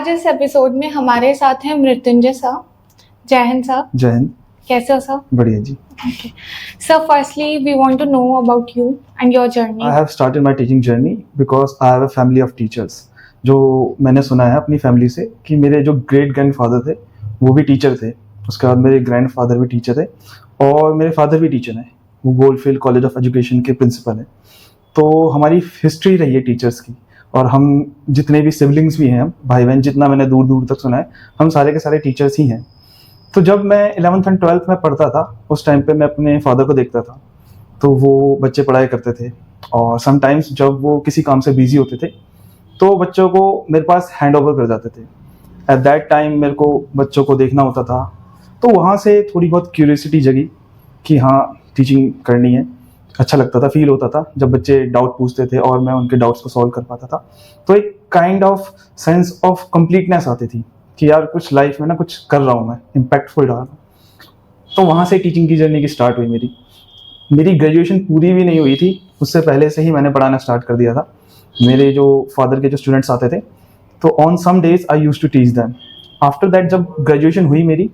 आज इस एपिसोड में हमारे साथ हैं मृत्युंजय सर। जय हिंद सर। जय हिंद। कैसे हो सर? बढ़िया जी। Okay. Sir, firstly, we want to know about you and your journey. I have started my teaching journey because I have a family of teachers. जो मैंने सुना है अपनी फैमिली से कि मेरे जो ग्रेट ग्रैंडफादर थे वो भी टीचर थे, उसके बाद मेरे ग्रैंडफादर भी टीचर थे और मेरे फादर भी टीचर हैं। वो गोल्डफील्ड कॉलेज ऑफ एजुकेशन के प्रिंसिपल हैं। तो हमारी हिस्ट्री रही है टीचर्स की, और हम जितने भी सिबलिंग्स भी हैं, भाई बहन, जितना मैंने दूर दूर तक सुना है, हम सारे के सारे टीचर्स ही हैं। तो जब मैं 11th एंड 12th में पढ़ता था उस टाइम पे मैं अपने फादर को देखता था, तो वो बच्चे पढ़ाई करते थे और समटाइम्स जब वो किसी काम से बिजी होते थे तो बच्चों को मेरे पास हैंड ओवर कर जाते थे। एट दैट टाइम मेरे को बच्चों को देखना होता था, तो वहाँ से थोड़ी बहुत क्यूरियोसिटी जगी कि हाँ टीचिंग करनी है। अच्छा लगता था, फील होता था जब बच्चे डाउट पूछते थे और मैं उनके डाउट्स को सॉल्व कर पाता था। तो एक kind of sense of completeness आती थी कि यार कुछ लाइफ में ना कुछ कर रहा हूँ मैं, इम्पैक्टफुल रहा। तो वहाँ से टीचिंग की जर्नी की स्टार्ट हुई मेरी ग्रेजुएशन पूरी भी नहीं हुई थी, उससे पहले से ही मैंने पढ़ाना स्टार्ट कर दिया था। मेरे जो फादर के जो स्टूडेंट्स आते थे तो on some days I used to teach them. After that जब ग्रेजुएशन हुई मेरी,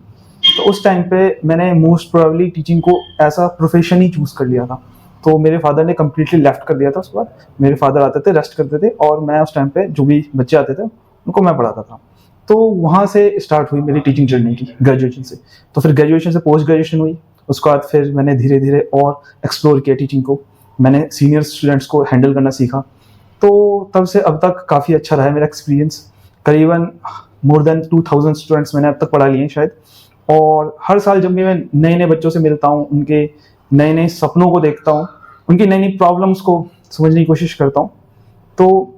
तो उस टाइम पे मैंने मोस्ट प्रोबेबली टीचिंग को एज अ प्रोफेशन ही चूज़ कर लिया था। तो मेरे फादर ने कम्प्लीटली लेफ्ट कर दिया था। उसके बाद मेरे फादर आते थे, रेस्ट करते थे, और मैं उस टाइम पे जो भी बच्चे आते थे उनको मैं पढ़ाता था। तो वहाँ से स्टार्ट हुई मेरी टीचिंग जर्नी की ग्रेजुएशन से। तो फिर ग्रेजुएशन से पोस्ट ग्रेजुएशन हुई, उसके बाद फिर मैंने धीरे धीरे और एक्सप्लोर किया टीचिंग को। मैंने सीनियर स्टूडेंट्स को हैंडल करना सीखा। तो तब से अब तक काफ़ी अच्छा रहा है मेरा एक्सपीरियंस। करीबन मोर देन 2000 स्टूडेंट्स मैंने अब तक पढ़ा लिए हैं शायद। और हर साल जब भी मैं नए नए बच्चों से मिलता हूँ, उनके नए नए सपनों को देखता हूँ, उनकी नई नई प्रॉब्लम्स को समझने की कोशिश करता हूँ, तो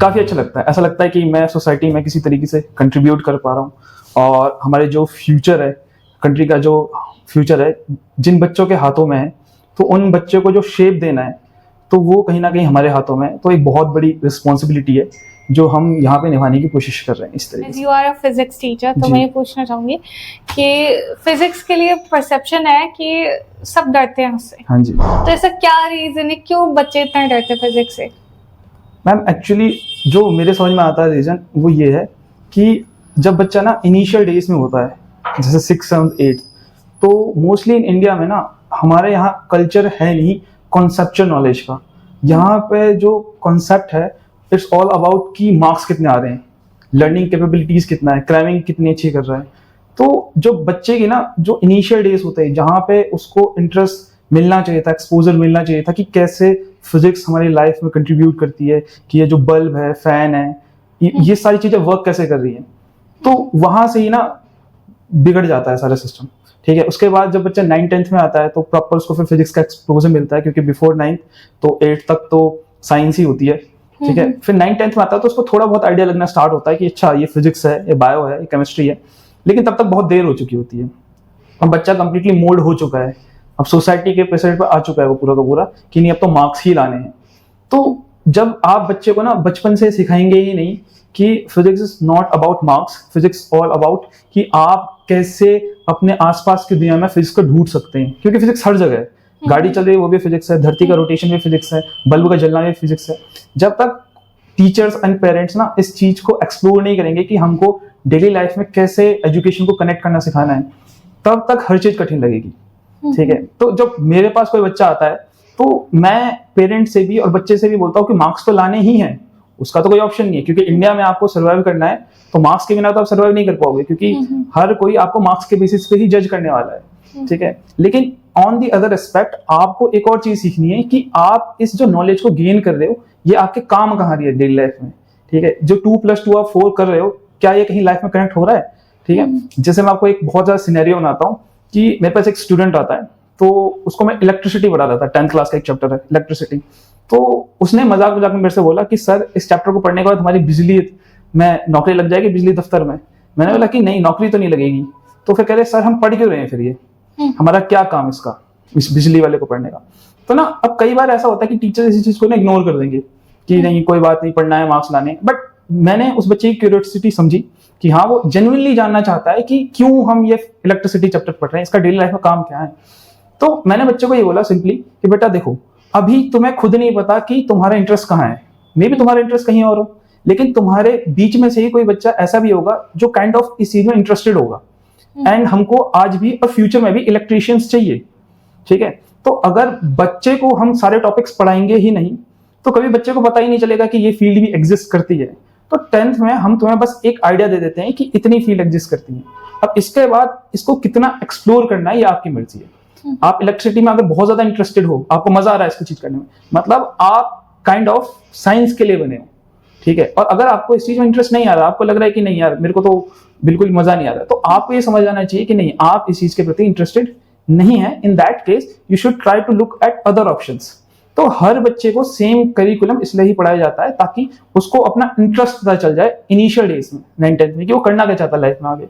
काफ़ी अच्छा लगता है। ऐसा लगता है कि मैं सोसाइटी में किसी तरीके से कंट्रीब्यूट कर पा रहा हूँ, और हमारे जो फ्यूचर है, कंट्री का जो फ्यूचर है, जिन बच्चों के हाथों में है, तो उन बच्चों को जो शेप देना है तो वो कहीं ना कहीं हमारे हाथों में है। तो एक बहुत बड़ी रिस्पॉन्सिबिलिटी है जो हम यहाँ पे निभाने की कोशिश कर रहे हैं इस तरीके से। You are a physics teacher, तो मैं ये पूछना चाहूँगी कि फिजिक्स के लिए परसेप्शन है कि सब डरते हैं उससे। हाँ जी। तो ऐसा क्या रीज़न है, क्यों बच्चे इतना डरते हैं फिजिक्स से? मैम एक्चुअली जो मेरे समझ में आता है रीज़न वो ये है कि जब बच्चा ना इनिशियल डेज में होता है, जैसे 6, 7, 8, तो मोस्टली इन इंडिया में ना हमारे यहाँ कल्चर है नहीं कॉन्सेप्चुअल नॉलेज का। यहाँ पे जो कॉन्सेप्ट है इट्स ऑल अबाउट कि मार्क्स कितने आ रहे हैं, लर्निंग कैपेबिलिटीज़ कितना है, क्रैमिंग कितनी अच्छी कर रहा है। तो जो बच्चे की ना जो इनिशियल डेज होते हैं, जहाँ पे उसको इंटरेस्ट मिलना चाहिए था, एक्सपोजर मिलना चाहिए था कि कैसे फिजिक्स हमारी लाइफ में कंट्रीब्यूट करती है, कि ये जो बल्ब है, फैन है, ये सारी चीज़ें वर्क कैसे कर रही हैं, तो वहाँ से ही ना बिगड़ जाता है सारा सिस्टम। ठीक है। उसके बाद जब बच्चा 9th-10th में आता है तो प्रॉपर उसको फिर फिजिक्स का एक्सपोजर मिलता है, क्योंकि बिफोर 9th तो 8th तक तो साइंस ही होती है। ठीक है। फिर 9th-10th में आता है तो उसको थोड़ा बहुत आइडिया लगना स्टार्ट होता है कि अच्छा ये फिजिक्स है, ये बायो है, ये केमिस्ट्री है, लेकिन तब तक बहुत देर हो चुकी होती है। अब बच्चा कंप्लीटली मोल्ड हो चुका है, अब सोसाइटी के प्रेशर पर आ चुका है वो पूरा का पूरा कि नहीं अब तो मार्क्स ही लाने हैं। तो जब आप बच्चे को ना बचपन से सिखाएंगे ही नहीं कि physics is not about marks, physics all about कि आप कैसे अपने आसपास की दुनिया में फिजिक्स को ढूंढ सकते हैं, क्योंकि फिजिक्स हर जगह है। गाड़ी चल रही है वो भी फिजिक्स है, धरती का रोटेशन भी फिजिक्स है, बल्ब का जलना भी फिजिक्स है। जब तक टीचर्स एंड पेरेंट्स ना इस चीज को एक्सप्लोर नहीं करेंगे कि हमको डेली लाइफ में कैसे एजुकेशन को कनेक्ट करना सिखाना है, तब तक हर चीज कठिन लगेगी। ठीक है। तो जब मेरे पास कोई बच्चा आता है तो मैं पेरेंट्स से भी और बच्चे से भी बोलता हूँ कि मार्क्स तो लाने ही हैं, उसका तो कोई ऑप्शन नहीं है, क्योंकि इंडिया में आपको सर्वाइव करना है तो मार्क्स के बिना तो आप सर्वाइव नहीं कर पाओगे, क्योंकि हर कोई आपको मार्क्स के बेसिस पे ही जज करने वाला है। ठीक है। लेकिन ऑन दी अदर एस्पेक्ट आपको एक और चीज सीखनी है कि आप इस जो नॉलेज को गेन कर रहे हो ये आपके काम कहाँ रही है डेली लाइफ में। ठीक है। जो 2+2 आप 4 कर रहे हो, क्या ये कहीं लाइफ में कनेक्ट हो रहा है? ठीक है। जैसे मैं आपको एक बहुत ज्यादा सिनेरियो बनाता हूँ कि मेरे पास एक स्टूडेंट आता है, तो उसको मैं इलेक्ट्रिसिटी पढ़ा रहा था, 10th क्लास का एक चैप्टर है इलेक्ट्रिसिटी। तो उसने मजाक मजाक में मेरे से बोला कि सर इस चैप्टर को पढ़ने के बाद हमारी बिजली में नौकरी लग जाएगी, बिजली दफ्तर में। मैंने बोला कि नहीं, नौकरी तो नहीं लगेगी। तो फिर कह रहे सर हम पढ़ क्यों रहे हैं, फिर ये हमारा क्या काम इसका, इस बिजली वाले को पढ़ने का। तो ना अब कई बार ऐसा होता है कि टीचर इस चीज को ना इग्नोर कर देंगे कि नहीं कोई बात नहीं, पढ़ना है, मार्क्स लाने। बट मैंने उस बच्चे की क्यूरियोसिटी समझी कि हाँ वो जेन्युइनली जानना चाहता है कि क्यों हम ये इलेक्ट्रिसिटी चैप्टर पढ़ रहे हैं, इसका डेली लाइफ में काम क्या है। तो मैंने बच्चे को ये बोला सिंपली कि बेटा देखो, अभी तुम्हें खुद नहीं पता कि तुम्हारा इंटरेस्ट कहाँ है, मे भी तुम्हारा इंटरेस्ट कहीं और हो, लेकिन तुम्हारे बीच में से ही कोई बच्चा ऐसा भी होगा जो काइंड ऑफ इस चीज में इंटरेस्टेड होगा, एंड हमको आज भी और फ्यूचर में भी इलेक्ट्रीशियंस चाहिए, ठीक है। तो अगर बच्चे को हम सारे टॉपिक्स पढ़ाएंगे ही नहीं तो कभी बच्चे को पता ही नहीं चलेगा कि ये फील्ड भी एग्जिस्ट करती है। तो 10th में हम तुम्हें बस एक आइडिया दे देते हैं कि इतनी फील्ड एग्जिस्ट करती है। अब इसके बाद इसको कितना एक्सप्लोर करना है ये आपकी मर्जी है। आप इलेक्ट्रिसिटी में अगर बहुत ज्यादा इंटरेस्टेड हो, आपको मजा आ रहा है इसको चीज करने में, मतलब आप काइंड ऑफ साइंस के लिए बने हो, ठीक है। और अगर आपको इस चीज में इंटरेस्ट नहीं आ रहा, आपको लग रहा है कि नहीं यार मेरे को तो बिल्कुल मजा नहीं आ रहा, तो आपको ये समझ आना चाहिए कि नहीं, आप इस चीज के प्रति इंटरेस्टेड नहीं है। In that case you should try to look at other options. तो हर बच्चे को सेम करिकुलम इसलिए ही पढ़ाया जाता है ताकि उसको अपना इंटरेस्ट पता चल जाए इनिशियल डेज में, 9th में, कि वो करना क्या चाहता है लाइफ में आगे।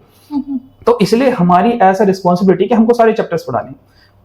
तो इसलिए हमारी ऐसा रिस्पॉन्सिबिलिटी कि हमको सारे चैप्टर्स पढ़ाने।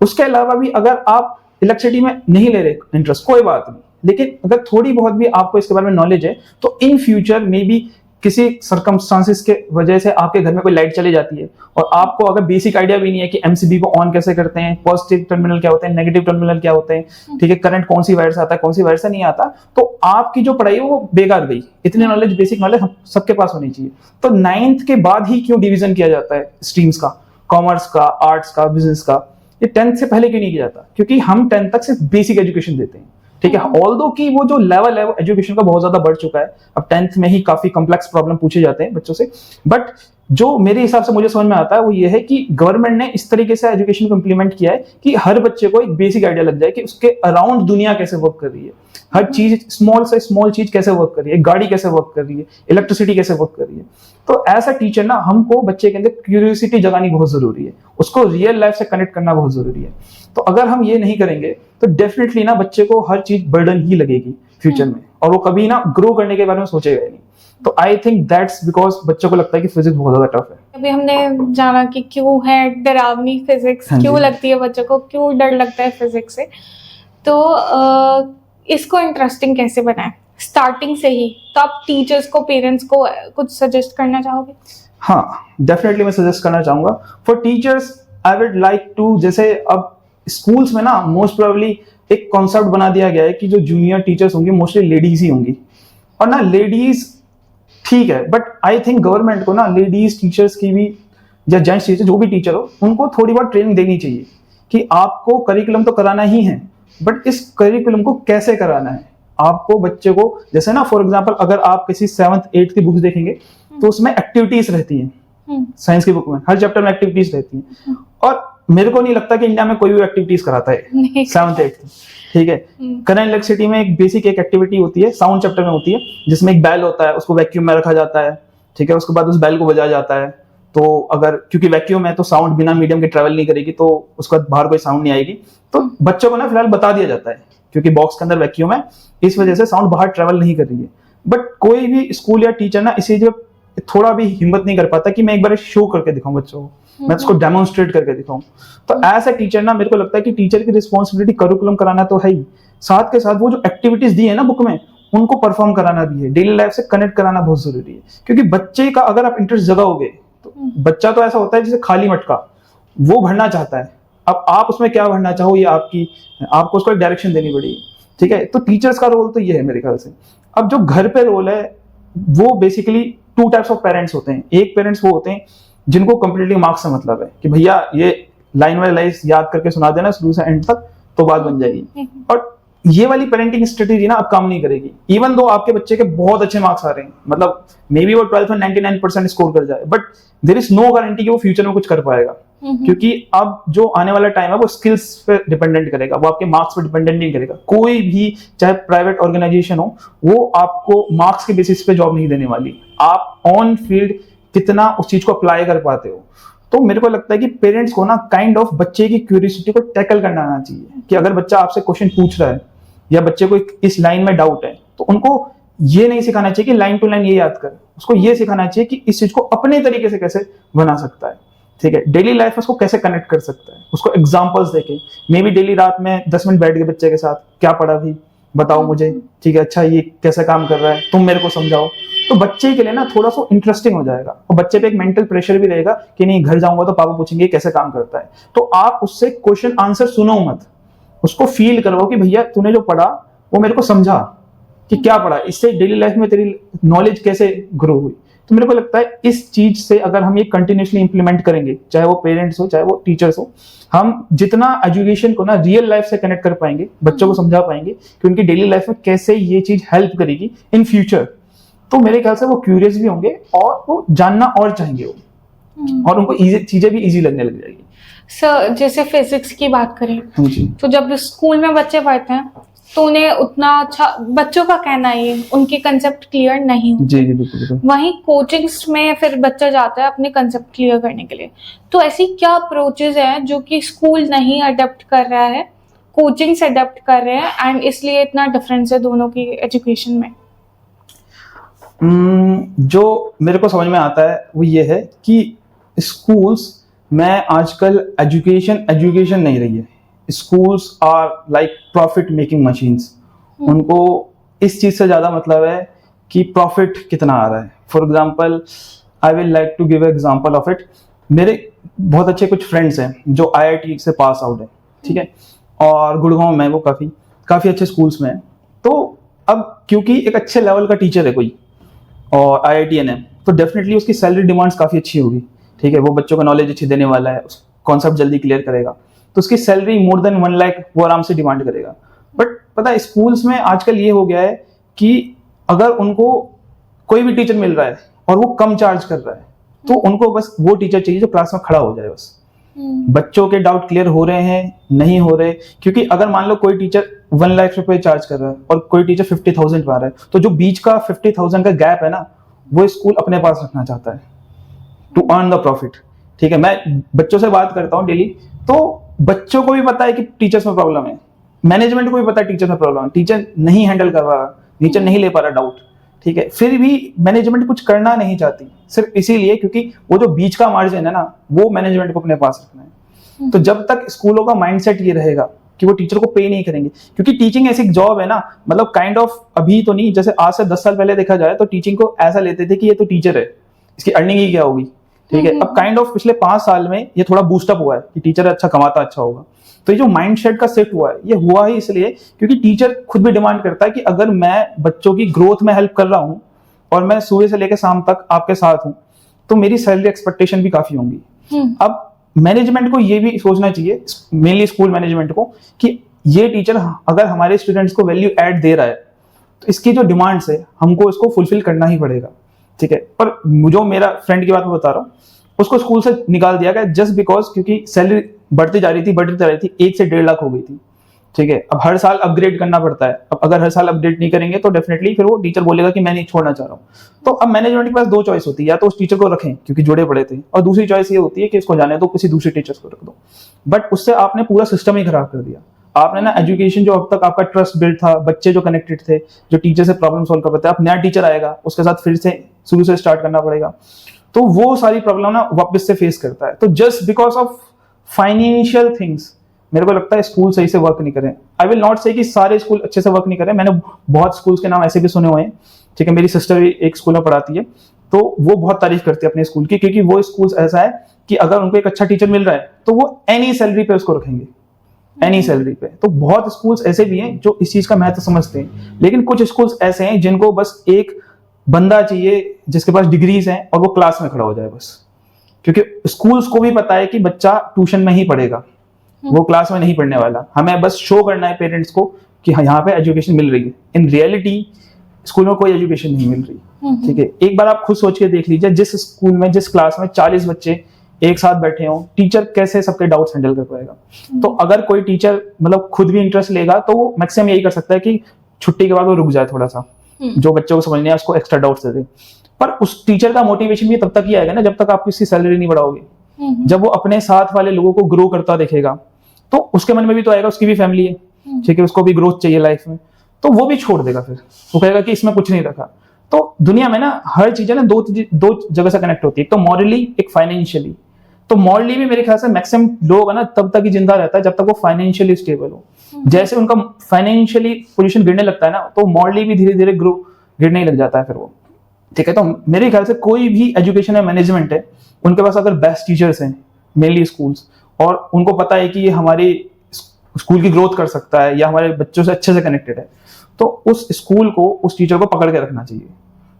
उसके अलावा भी अगर आप इलेक्ट्रिसिटी में नहीं ले रहे इंटरेस्ट, कोई बात नहीं, लेकिन अगर थोड़ी बहुत भी आपको इसके बारे में नॉलेज है तो इन फ्यूचर में भी किसी सर्कमस्टांसेस के वजह से आपके घर में कोई लाइट चली जाती है और आपको अगर बेसिक आइडिया भी नहीं है कि एमसीबी को ऑन कैसे करते हैं, पॉजिटिव टर्मिनल क्या होते हैं, नेगेटिव टर्मिनल क्या होते हैं, ठीक है, करंट कौन सी वायर से आता है, कौन सी वायर से नहीं आता, तो आपकी जो पढ़ाई है वो बेकार गई। इतनी नॉलेज, बेसिक नॉलेज सबके पास होनी चाहिए। तो 9th के बाद ही क्यों डिवीजन किया जाता है स्ट्रीम्स का, कॉमर्स का, आर्ट्स का, बिजनेस का, ये 10th से पहले क्यों नहीं किया जाता? क्योंकि हम 10th तक सिर्फ बेसिक एजुकेशन देते हैं, ठीक है। ऑल्दो कि वो जो लेवल है वो एजुकेशन का बहुत ज्यादा बढ़ चुका है, अब 10th में ही काफी कॉम्प्लेक्स प्रॉब्लम पूछे जाते हैं बच्चों से, बट जो मेरे हिसाब से मुझे समझ में आता है वो ये है कि गवर्नमेंट ने इस तरीके से एजुकेशन को इंप्लीमेंट किया है कि हर बच्चे को एक बेसिक आइडिया लग जाए कि उसके अराउंड दुनिया कैसे वर्क कर रही है, हर चीज, स्मॉल से स्मॉल चीज कैसे वर्क कर रही है, गाड़ी कैसे वर्क कर रही है, इलेक्ट्रिसिटी कैसे वर्क कर रही है। तो ऐसा टीचर ना, हमको बच्चे के अंदर क्यूरियोसिटी जगानी बहुत जरूरी है, उसको रियल लाइफ से कनेक्ट करना बहुत जरूरी है। तो अगर हम ये नहीं करेंगे तो डेफिनेटली ना बच्चे को हर चीज बर्डन ही लगेगी फ्यूचर में, और वो कभी ना ग्रो करने के बारे में सोचेगा ही नहीं। तो आई थिंक दैट्स बिकॉज बच्चों को लगता है कि फिजिक्स बहुत ज्यादा टफ है। अभी हमने जाना कि क्यों है डरावनी फिजिक्स, हाँ जी। क्यों लगती है बच्चों को, क्यों डर लगता है फिजिक्स से। तो इसको इंटरेस्टिंग कैसे बनाए स्टार्टिंग से ही? तो आप टीचर्स को, पेरेंट्स को कुछ सजेस्ट करना चाहोगे? हाँ, डेफिनेटली मैं सजेस्ट करना चाहूंगा for teachers. I would like to, जैसे अब स्कूल्स में ना मोस्ट प्रोबेबली एक कॉन्सेप्ट बना दिया गया है कि जो जूनियर टीचर्स होंगी मोस्टली लेडीज ही होंगी, और ना लेडीज ठीक है, बट आई थिंक गवर्नमेंट को ना लेडीज टीचर्स की भी, या जेंट्स टीचर, जो भी टीचर हो, उनको थोड़ी बहुत ट्रेनिंग देनी चाहिए कि आपको करिकुलम तो कराना ही है, बट इस करिकुलम को कैसे कराना है। आपको बच्चे को, जैसे ना फॉर एग्जांपल अगर आप किसी 7th 8th की बुक्स देखेंगे तो उसमें एक्टिविटीज रहती हैं, साइंस की बुक में हर चैप्टर में एक्टिविटीज रहती हैं, और मेरे को नहीं लगता कि इंडिया में कोई भी एक्टिविटीज कराता है 7th 8th, ठीक है। करंट इलेक्ट्रिसिटी में एक बेसिक एक एक्टिविटी होती है, साउंड चैप्टर में होती है, जिसमें एक बैल होता है, उसको वैक्यूम में रखा जाता है, ठीक है, उसके बाद उस बैल को बजाया जाता है। तो अगर, क्योंकि वैक्यूम है तो साउंड बिना मीडियम के ट्रेवल नहीं करेगी, तो उसके बाद बाहर कोई साउंड नहीं आएगी। तो बच्चों को ना फिलहाल बता दिया जाता है, क्योंकि बॉक्स के अंदर वैक्यूम है, इस वजह से साउंड बाहर ट्रेवल नहीं कर रही है। बट कोई भी स्कूल या टीचर ना इसे जो थोड़ा भी हिम्मत नहीं कर पाता कि मैं एक बार शो करके दिखाऊं बच्चों को, मैं उसको डेमोन्स्ट्रेट करके दिखाऊं। तो एज ए टीचर ना मेरे को लगता है कि टीचर की रिस्पॉन्सिबिलिटी करिकुलम कराना तो है ही, साथ के साथ वो जो एक्टिविटीज दी है ना बुक में, उनको परफॉर्म कराना भी है, डेली लाइफ से कनेक्ट कराना बहुत जरूरी है। क्योंकि बच्चे का अगर आप इंटरेस्ट जगाओगे तो बच्चा तो ऐसा होता है जैसे खाली मटका, वो भरना चाहता है। अब आप उसमें क्या भरना चाहो ये आपको उसको एक डायरेक्शन देनी पड़ेगी, ठीक है। तो टीचर्स का रोल तो ये है मेरे ख्याल से। अब जो घर पे रोल है वो बेसिकली 2 टाइप्स ऑफ पेरेंट्स होते हैं। एक पेरेंट्स वो होते हैं जिनको कंप्लीटली मार्क्स से मतलब है कि भैया ये लाइन बाय लाइन याद करके सुना देना शुरू से एंड तक, तो बात बन जाएगी। और ये वाली पेरेंटिंग स्ट्रेटेजी ना अब काम नहीं करेगी, इवन दो आपके बच्चे के बहुत अच्छे मार्क्स आ रहे हैं, मतलब मे बी वो 12th में 99% स्कोर कर जाए, but there is no guarantee कि वो फ्यूचर में कुछ कर पाएगा। क्योंकि अब जो आने वाला टाइम है वो स्किल्स पे डिपेंडेंट करेगा, वो आपके मार्क्स पे डिपेंडेंट नहीं करेगा। कोई भी चाहे प्राइवेट ऑर्गेनाइजेशन हो, वो आपको मार्क्स के बेसिस पे जॉब नहीं देने वाली, आप ऑन फील्ड कितना उस चीज को अप्लाई कर पाते हो। तो मेरे को लगता है कि पेरेंट्स को ना काइंड ऑफ बच्चे की क्यूरियोसिटी को टैकल करना आना चाहिए कि अगर बच्चा आपसे क्वेश्चन पूछ रहा है या बच्चे को इस लाइन में डाउट है, तो उनको ये नहीं सिखाना चाहिए कि लाइन टू लाइन ये याद कर, उसको ये सिखाना चाहिए कि इस चीज को अपने तरीके से कैसे बना सकता है, ठीक है, डेली लाइफ में उसको कैसे कनेक्ट कर सकता है, उसको एग्जांपल्स देके, मे बी डेली रात में 10 मिनट बैठ के बच्चे के साथ, क्या पढ़ा भी बताओ मुझे, ठीक है, अच्छा ये कैसे काम कर रहा है तुम मेरे को समझाओ। तो बच्चे के लिए ना थोड़ा सा इंटरेस्टिंग हो जाएगा, और बच्चे पे एक मेंटल प्रेशर भी रहेगा कि नहीं घर जाऊंगा तो पापा पूछेंगे कैसे काम करता है। तो आप उससे क्वेश्चन आंसर सुनो मत, उसको फील करो कि भैया तूने जो पढ़ा वो मेरे को समझा, कि क्या पढ़ा, इससे डेली लाइफ में तेरी नॉलेज कैसे ग्रो हुई। तो मेरे को लगता है इस चीज से अगर हम ये कंटिन्यूसली इंप्लीमेंट करेंगे, चाहे वो पेरेंट्स हो चाहे वो टीचर्स हो, हम जितना एजुकेशन को ना रियल लाइफ से कनेक्ट कर पाएंगे, बच्चों को समझा पाएंगे कि उनकी डेली लाइफ में कैसे ये चीज हेल्प करेगी इन फ्यूचर, तो मेरे ख्याल से वो क्यूरियस भी होंगे और वो जानना और चाहेंगे वो, और उनको चीजें भी इजी लगने लग जाएगी। सर जैसे फिजिक्स की बात करें जी तो जब स्कूल में बच्चे पढ़ते हैं तो उन्हें उतना अच्छा, बच्चों का कहना है ये, उनके कंसेप्ट क्लियर नहीं होते। जी जी बिल्कुल बिल्कुल। वहीं कोचिंग्स में फिर बच्चा जाता है अपने कंसेप्ट क्लियर करने के लिए, तो ऐसी क्या अप्रोचेज हैं जो कि स्कूल नहीं अडेप्ट कर रहा है, कोचिंग्स अडेप्ट कर रहे हैं, एंड इसलिए इतना डिफरेंस है दोनों की एजुकेशन में? जो मेरे को समझ में आता है वो ये है कि स्कूल्स में आजकल एजुकेशन नहीं रही है। Schools are like profit making machines. उनको इस चीज से ज्यादा मतलब है कि प्रॉफिट कितना आ रहा है। For example I will like to give example of it. मेरे बहुत अच्छे कुछ फ्रेंड्स हैं जो IIT से पास आउट है, ठीक है, और गुड़गांव में वो काफी अच्छे स्कूल्स में है। तो अब क्योंकि एक अच्छे लेवल का टीचर है कोई और IITian है, तो डेफिनेटली उसकी सैलरी डिमांड्स काफी अच्छी होगी, ठीक है, वो बच्चों को नॉलेज अच्छी देने वाला है, कॉन्सेप्ट जल्दी क्लियर करेगा, तो उसकी सैलरी मोर देन 1 लाख वो आराम से डिमांड करेगा। बट पता है स्कूल्स में आजकल ये हो गया है कि अगर उनको कोई भी टीचर मिल रहा है और वो कम चार्ज कर रहा है, तो उनको बस वो टीचर चाहिए जो क्लास में खड़ा हो जाए बस। बच्चों के डाउट क्लियर हो रहे हैं नहीं हो रहे, क्योंकि अगर मान लो कोई टीचर 1 लाख रुपए चार्ज कर रहा है और कोई टीचर 50,000 पा रहा है, तो जो बीच का 50,000 का गैप है ना, वो स्कूल अपने पास रखना चाहता है टू अर्न द प्रॉफिट। ठीक है, मैं बच्चों से बात करता हूँ डेली, तो बच्चों को भी पता है कि टीचर्स में प्रॉब्लम है, मैनेजमेंट को भी पता है टीचर में प्रॉब्लम है, टीचर नहीं हैंडल कर रहा, टीचर नहीं ले पा रहा डाउट, ठीक है, फिर भी मैनेजमेंट कुछ करना नहीं चाहती, सिर्फ इसीलिए क्योंकि वो जो बीच का मार्जिन है ना, वो मैनेजमेंट को अपने पास रखना है। तो जब तक स्कूलों का माइंडसेट ये रहेगा कि वो टीचर को पे नहीं करेंगे, क्योंकि टीचिंग ऐसी जॉब है ना, मतलब काइंड ऑफ अभी तो नहीं, जैसे आज से 10 साल पहले देखा जाए तो टीचिंग को ऐसा लेते थे कि ये तो टीचर है, इसकी अर्निंग ही क्या होगी, ठीक है। अब काइंड ऑफ पिछले 5 साल में ये थोड़ा बूस्टअप हुआ है कि टीचर अच्छा कमाता अच्छा होगा। तो ये जो माइंडसेट का शिफ्ट हुआ है, ये हुआ ही इसलिए क्योंकि टीचर खुद भी डिमांड करता है कि अगर मैं बच्चों की ग्रोथ में हेल्प कर रहा हूँ और मैं सुबह से लेकर शाम तक आपके साथ हूँ, तो मेरी सैलरी एक्सपेक्टेशन भी काफी होंगी। अब मैनेजमेंट को ये भी सोचना चाहिए, मेनली स्कूल मैनेजमेंट को, कि ये टीचर अगर हमारे स्टूडेंट्स को वैल्यू ऐड दे रहा है तो इसकी जो डिमांड्स है हमको इसको फुलफिल करना ही पड़ेगा, ठीक है। पर जो मेरा फ्रेंड की बात मैं बता रहा हूँ, उसको स्कूल से निकाल दिया गया जस्ट बिकॉज क्योंकि सैलरी बढ़ती जा रही थी 1 से 1.5 लाख हो गई थी, ठीक है। अब हर साल अपग्रेड करना पड़ता है, अब अगर हर साल अपडेट नहीं करेंगे तो डेफिनेटली फिर वो टीचर बोलेगा कि मैं नहीं छोड़ना चाह रहा हूँ। तो अब मैनेजमेंट के पास 2 चॉइस होती है, या तो उस टीचर को रखें क्योंकि जुड़े पड़े थे, और दूसरी चॉइस ये होती है कि इसको जाने दो, किसी दूसरे टीचर्स को रख दो। बट उससे आपने पूरा सिस्टम ही खराब कर दिया। आपने ना एजुकेशन, जो अब तक आपका ट्रस्ट बिल्ड था, बच्चे जो कनेक्टेड थे, जो टीचर से प्रॉब्लम सॉल्व कर पाते, अब नया टीचर आएगा उसके साथ फिर से शुरू से स्टार्ट करना पड़ेगा, तो वो सारी प्रॉब्लम ना वापस से फेस करता है। तो just because of financial things मेरे को लगता है स्कूल सही से वर्क नहीं करें। आई विल नॉट से कि सारे स्कूल अच्छे से वर्क नहीं करें, मैंने बहुत स्कूल्स के नाम ऐसे भी सुने हुए हैं, ठीक है। मेरी सिस्टर भी एक स्कूल में पढ़ाती है, तो वो बहुत तारीफ करती है अपने स्कूल की, क्योंकि वो स्कूल ऐसा है कि अगर उनको एक अच्छा टीचर मिल रहा है तो वो एनी सैलरी पे उसको रखेंगे, एनी सैलरी पे। तो बहुत स्कूल्स ऐसे भी हैं जो इस चीज का महत्व समझते हैं, लेकिन कुछ स्कूल्स ऐसे हैं जिनको बस एक बंदा चाहिए जिसके पास डिग्रीज हैं और वो क्लास में खड़ा हो जाए बस, क्योंकि स्कूल्स को भी पता है कि बच्चा ट्यूशन में ही पढ़ेगा, वो क्लास में नहीं पढ़ने वाला, हमें बस शो करना है पेरेंट्स को कि यहाँ पे एजुकेशन मिल रही है। इन रियलिटी स्कूल में कोई एजुकेशन नहीं मिल रही, ठीक है। एक बार आप खुद सोच के देख लीजिए, जिस स्कूल में, जिस क्लास में 40 बच्चे एक साथ बैठे हों, टीचर कैसे सबके डाउट्स हैंडल कर पाएगा। तो अगर कोई टीचर मतलब खुद भी इंटरेस्ट लेगा तो वो मैक्सिमम यही कर सकता है कि छुट्टी के बाद वो रुक जाए थोड़ा सा, जो बच्चों को समझने है उसको एक्स्ट्रा डाउट्स दे दे। पर उस टीचर का मोटिवेशन भी तब तक ही आएगा ना जब तक आप उसकी सैलरी नहीं बढ़ाओगे। जब वो अपने साथ वाले लोगों को ग्रो करता देखेगा तो उसके मन में भी तो आएगा, उसकी भी फैमिली है, ठीक है, उसको भी ग्रोथ चाहिए लाइफ में, तो वो भी छोड़ देगा, फिर वो कहेगा कि इसमें कुछ नहीं रखा। तो दुनिया में ना हर चीजें ना दो जगह से कनेक्ट होती है, एक तो मॉरली, एक फाइनेंशियली। तो मॉरली भी मेरे ख्याल से मैक्सिमम लोग है ना तब तक ही जिंदा रहता है जब तक वो फाइनेंशियली स्टेबल हो। जैसे उनका फाइनेंशियली पोजीशन गिरने लगता है ना, तो मॉरली भी धीरे धीरे गिरने लग जाता है फिर वो, ठीक है। तो मेरे ख्याल से कोई भी एजुकेशन है, मैनेजमेंट है, उनके पास अगर बेस्ट टीचर्स हैं, मेनली स्कूल्स, और उनको पता है कि ये हमारी स्कूल की ग्रोथ कर सकता है या हमारे बच्चों से अच्छे से कनेक्टेड है, तो उस स्कूल को, उस टीचर को पकड़ के रखना चाहिए,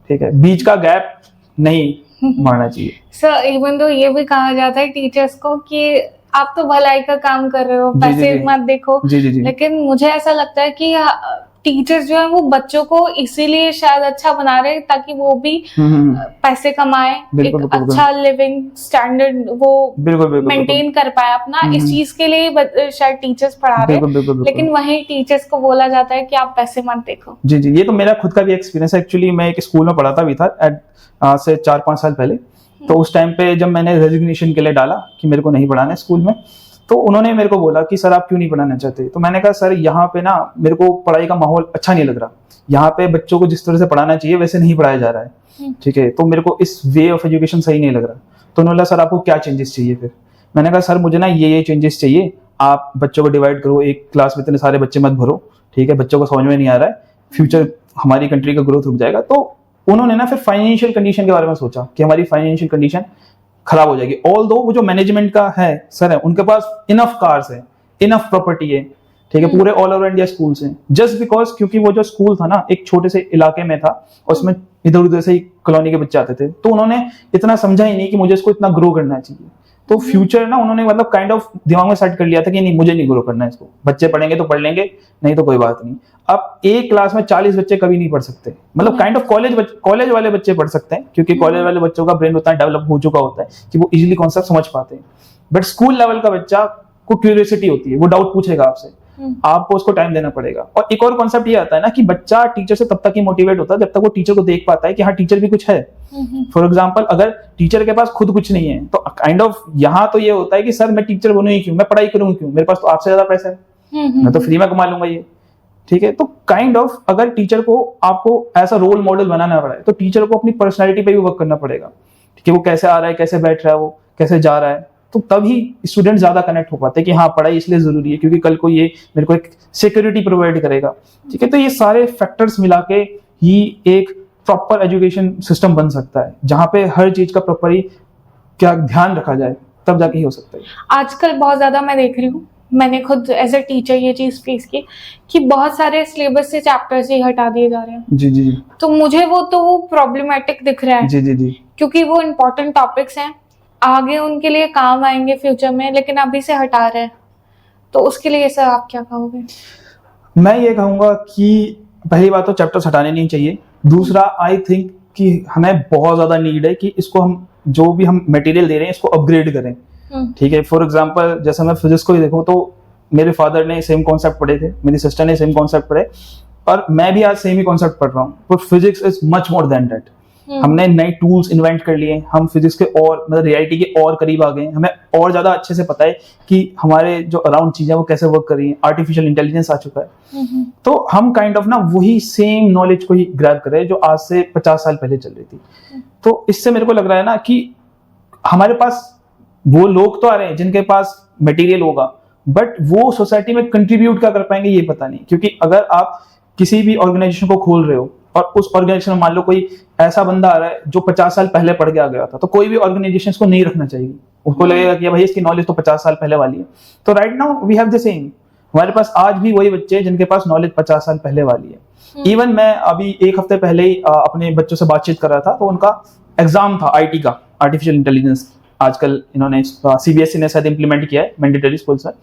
ठीक है, बीच का गैप नहीं मारना चाहिए। सर इवन तो ये भी कहा जाता है टीचर्स को कि आप तो भलाई का काम कर रहे हो, जी, जी, पैसे जी। मत देखो। जी जी जी लेकिन मुझे ऐसा लगता है कि टीचर्स जो है वो बच्चों को इसीलिए शायद अच्छा बना रहे हैं ताकि वो भी पैसे कमाए, बिल्कुल, एक बिल्कुल, अच्छा लिविंग स्टैंडर्ड वो बिल्कुल बिल्कुल मेंटेन कर पाए अपना। इस चीज के लिए शायद टीचर्स पढ़ा रहे बिल्कुल हैं, बिल्कुल बिल्कुल। लेकिन वहीं टीचर्स को बोला जाता है कि आप पैसे मत देखो। जी जी, ये तो मेरा खुद का भी एक्सपीरियंस है। एक्चुअली मैं एक स्कूल में पढ़ाता भी था आज से 4-5 साल पहले। तो उस टाइम पे जब मैंने रेजिग्नेशन के लिए डाला कि मेरे को नहीं पढ़ाना है स्कूल में, तो उन्होंने मेरे को बोला कि सर आप क्यों नहीं पढ़ाना चाहते। तो मैंने कहा सर यहाँ पे ना मेरे को पढ़ाई का माहौल अच्छा नहीं लग रहा, यहाँ पे बच्चों को जिस तरह से पढ़ाना चाहिए वैसे नहीं पढ़ाया जा रहा है, ठीक है, तो मेरे को इस वे ऑफ एजुकेशन सही नहीं लग रहा। तो उन्होंने बोला सर आपको क्या चेंजेस चाहिए फिर। मैंने कहा सर मुझे ना ये चेंजेस चाहिए, आप बच्चों को डिवाइड करो, एक क्लास में इतने सारे बच्चे मत भरो, ठीक है, बच्चों को समझ में नहीं आ रहा है, फ्यूचर हमारी कंट्री का ग्रोथ रुक जाएगा। तो उन्होंने ना फिर फाइनेंशियल कंडीशन के बारे में सोचा कि हमारी फाइनेंशियल कंडीशन खराब हो जाएगी। ऑल दो वो जो मैनेजमेंट का है सर है, उनके पास इनफ कार्स है, इनफ प्रॉपर्टी है, ठीक है, पूरे ऑल ओवर इंडिया स्कूल्स हैं। जस्ट बिकॉज क्योंकि वो जो स्कूल था ना एक छोटे से इलाके में था, उसमें इधर उधर से ही कॉलोनी के बच्चे आते थे, तो उन्होंने इतना समझा ही नहीं कि मुझे इसको इतना ग्रो करना चाहिए। तो फ्यूचर ना उन्होंने मतलब काइंड ऑफ दिमाग में सेट कर लिया था कि नहीं मुझे नहीं ग्रो करना है इसको, बच्चे पढ़ेंगे तो पढ़ लेंगे, नहीं तो कोई बात नहीं। अब एक क्लास में 40 बच्चे कभी नहीं पढ़ सकते, मतलब काइंड ऑफ कॉलेज वाले बच्चे पढ़ सकते हैं क्योंकि कॉलेज वाले बच्चों का ब्रेन उतना डेवलप हो चुका होता है कि वो इजीली कॉन्सेप्ट समझ पाते हैं। बट स्कूल लेवल का बच्चा को क्यूरियोसिटी होती है, वो डाउट पूछेगा आपसे, आपको उसको टाइम देना पड़ेगा। और एक और कॉन्सेप्ट ये आता है ना कि बच्चा टीचर से तब तक ही मोटिवेट होता है जब तक वो टीचर को देख पाता है कि हाँ टीचर भी कुछ है। फॉर एग्जाम्पल अगर टीचर के पास खुद कुछ नहीं है तो काइंड ऑफ यहाँ तो ये होता है कि सर मैं टीचर बनूं ही क्यों, मैं पढ़ाई करूं क्यों, मेरे पास तो आपसे ज्यादा पैसा है, मैं तो फ्री में कमा लूंगा ये, ठीक है। तो काइंड ऑफ अगर टीचर को आपको ऐसा रोल मॉडल बनाना पड़ा है तो टीचर को अपनी पर्सनैलिटी पे भी वर्क करना पड़ेगा कि वो कैसे आ रहा है, कैसे बैठ रहा है, वो कैसे जा रहा है, तो तभी स्टूडेंट ज्यादा कनेक्ट हो पाते हैं कि हाँ पढ़ाई इसलिए जरूरी है क्योंकि कल को ये मेरे को एक सिक्योरिटी प्रोवाइड करेगा, ठीक है। तो ये सारे फैक्टर्स मिला के ही एक प्रॉपर एजुकेशन सिस्टम बन सकता है जहाँ पे हर चीज का प्रॉपर ही क्या ध्यान रखा जाए, तब जाके ही हो सकता है। आजकल बहुत ज्यादा मैं देख रही हूँ, मैंने खुद एज अ टीचर ये चीज फेस की कि बहुत सारे सिलेबस से चैप्टर्स ही हटा दिए जा रहे हैं। जी जी जी, तो मुझे वो प्रॉब्लमेटिक दिख रहा है। जी जी जी, क्योंकि वो इम्पोर्टेंट टॉपिक्स हैं, आगे उनके लिए काम आएंगे फ्यूचर में, लेकिन अभी से हटा रहे हैं, तो उसके लिए सर आप क्या कहोगे? मैं ये कहूंगा कि पहली बात तो चैप्टर्स हटाने नहीं चाहिए। दूसरा आई थिंक कि हमें बहुत ज्यादा नीड है कि इसको हम जो भी हम मटेरियल दे रहे हैं इसको अपग्रेड करें, ठीक है। फॉर एग्जांपल जैसे मैं फिजिक्स को ही देखूं तो मेरे फादर ने सेम कॉन्सेप्ट पढ़े थे, मेरी सिस्टर ने सेम कॉन्सेप्ट पढ़े और मैं भी आज सेम ही कॉन्सेप्ट पढ़ रहा हूँ, पर physics is much more than that. हमने नए टूल्स इन्वेंट कर लिए, हम फिजिक्स के और मतलब रियलिटी के और करीब आ गए, हमें और ज्यादा अच्छे से पता है कि हमारे जो अराउंड चीजें वो कैसे वर्क कर रही हैं, आर्टिफिशियल इंटेलिजेंस आ चुका है। तो हम काइंड ऑफ ना वही सेम नॉलेज को ही ग्रैब कर रहे हैं जो आज से 50 साल पहले चल रही थी। तो इससे मेरे को लग रहा है ना कि हमारे पास वो लोग तो आ रहे हैं जिनके पास मटेरियल होगा, बट वो सोसाइटी में कंट्रीब्यूट क्या कर पाएंगे ये पता नहीं। क्योंकि अगर आप किसी भी ऑर्गेनाइजेशन को खोल रहे हो और उस ऑर्गेनाइजेशन में मान लो कोई ऐसा बंदा आ रहा है जो 50 साल पहले पढ़ के आ गया था, तो कोई भी ऑर्गेनाइजेशन को नहीं रखना चाहिए, उसको लगेगा कि भाई इसकी नॉलेज तो 50 साल पहले वाली है। तो right now we have the same, हमारे पास आज भी वही बच्चे हैं जिनके पास नॉलेज 50 साल पहले वाली है। इवन मैं अभी एक हफ्ते पहले ही अपने बच्चों से बातचीत कर रहा था, तो उनका एग्जाम था आईटी का, आर्टिफिशियल इंटेलिजेंस, आजकल इन्होंने सीबीएसई ने शायद इंप्लीमेंट किया है मैंडेटरी स्कूल्स में।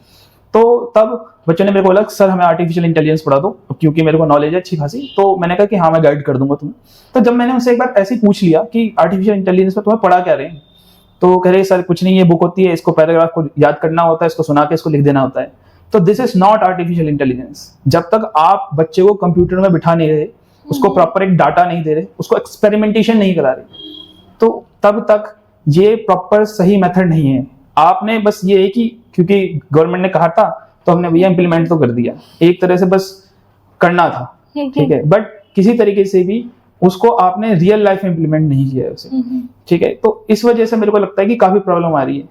तो तब बच्चों ने मेरे को बोला सर हमें आर्टिफिशियल इंटेलिजेंस पढ़ा दो क्योंकि मेरे को नॉलेज है अच्छी खासी। तो मैंने कहा कि हाँ मैं गाइड कर दूंगा तुम्हें। तो जब मैंने उनसे एक बार ऐसे ही पूछ लिया कि आर्टिफिशियल इंटेलिजेंस में तुम्हें पढ़ा क्या रहे हैं, तो कह रहे सर कुछ नहीं, ये बुक होती है, इसको पैराग्राफ को याद करना होता है, इसको सुना के इसको लिख देना होता है। तो this is not artificial intelligence. जब तक आप बच्चे को कंप्यूटर में बिठा नहीं रहे, उसको प्रॉपर एक डाटा नहीं दे रहे, उसको एक्सपेरिमेंटेशन नहीं करा रहे, तो तब तक ये प्रॉपर सही मेथड नहीं है। आपने बस ये है कि क्योंकि गवर्नमेंट ने कहा था तो हमने भैया इंप्लीमेंट तो कर दिया, एक तरह से बस करना था, ठीक है, बट किसी तरीके से भी उसको आपने रियल लाइफ में इंप्लीमेंट नहीं किया है उसे, ठीक है। तो इस वजह से मेरे को लगता है कि काफी प्रॉब्लम आ रही है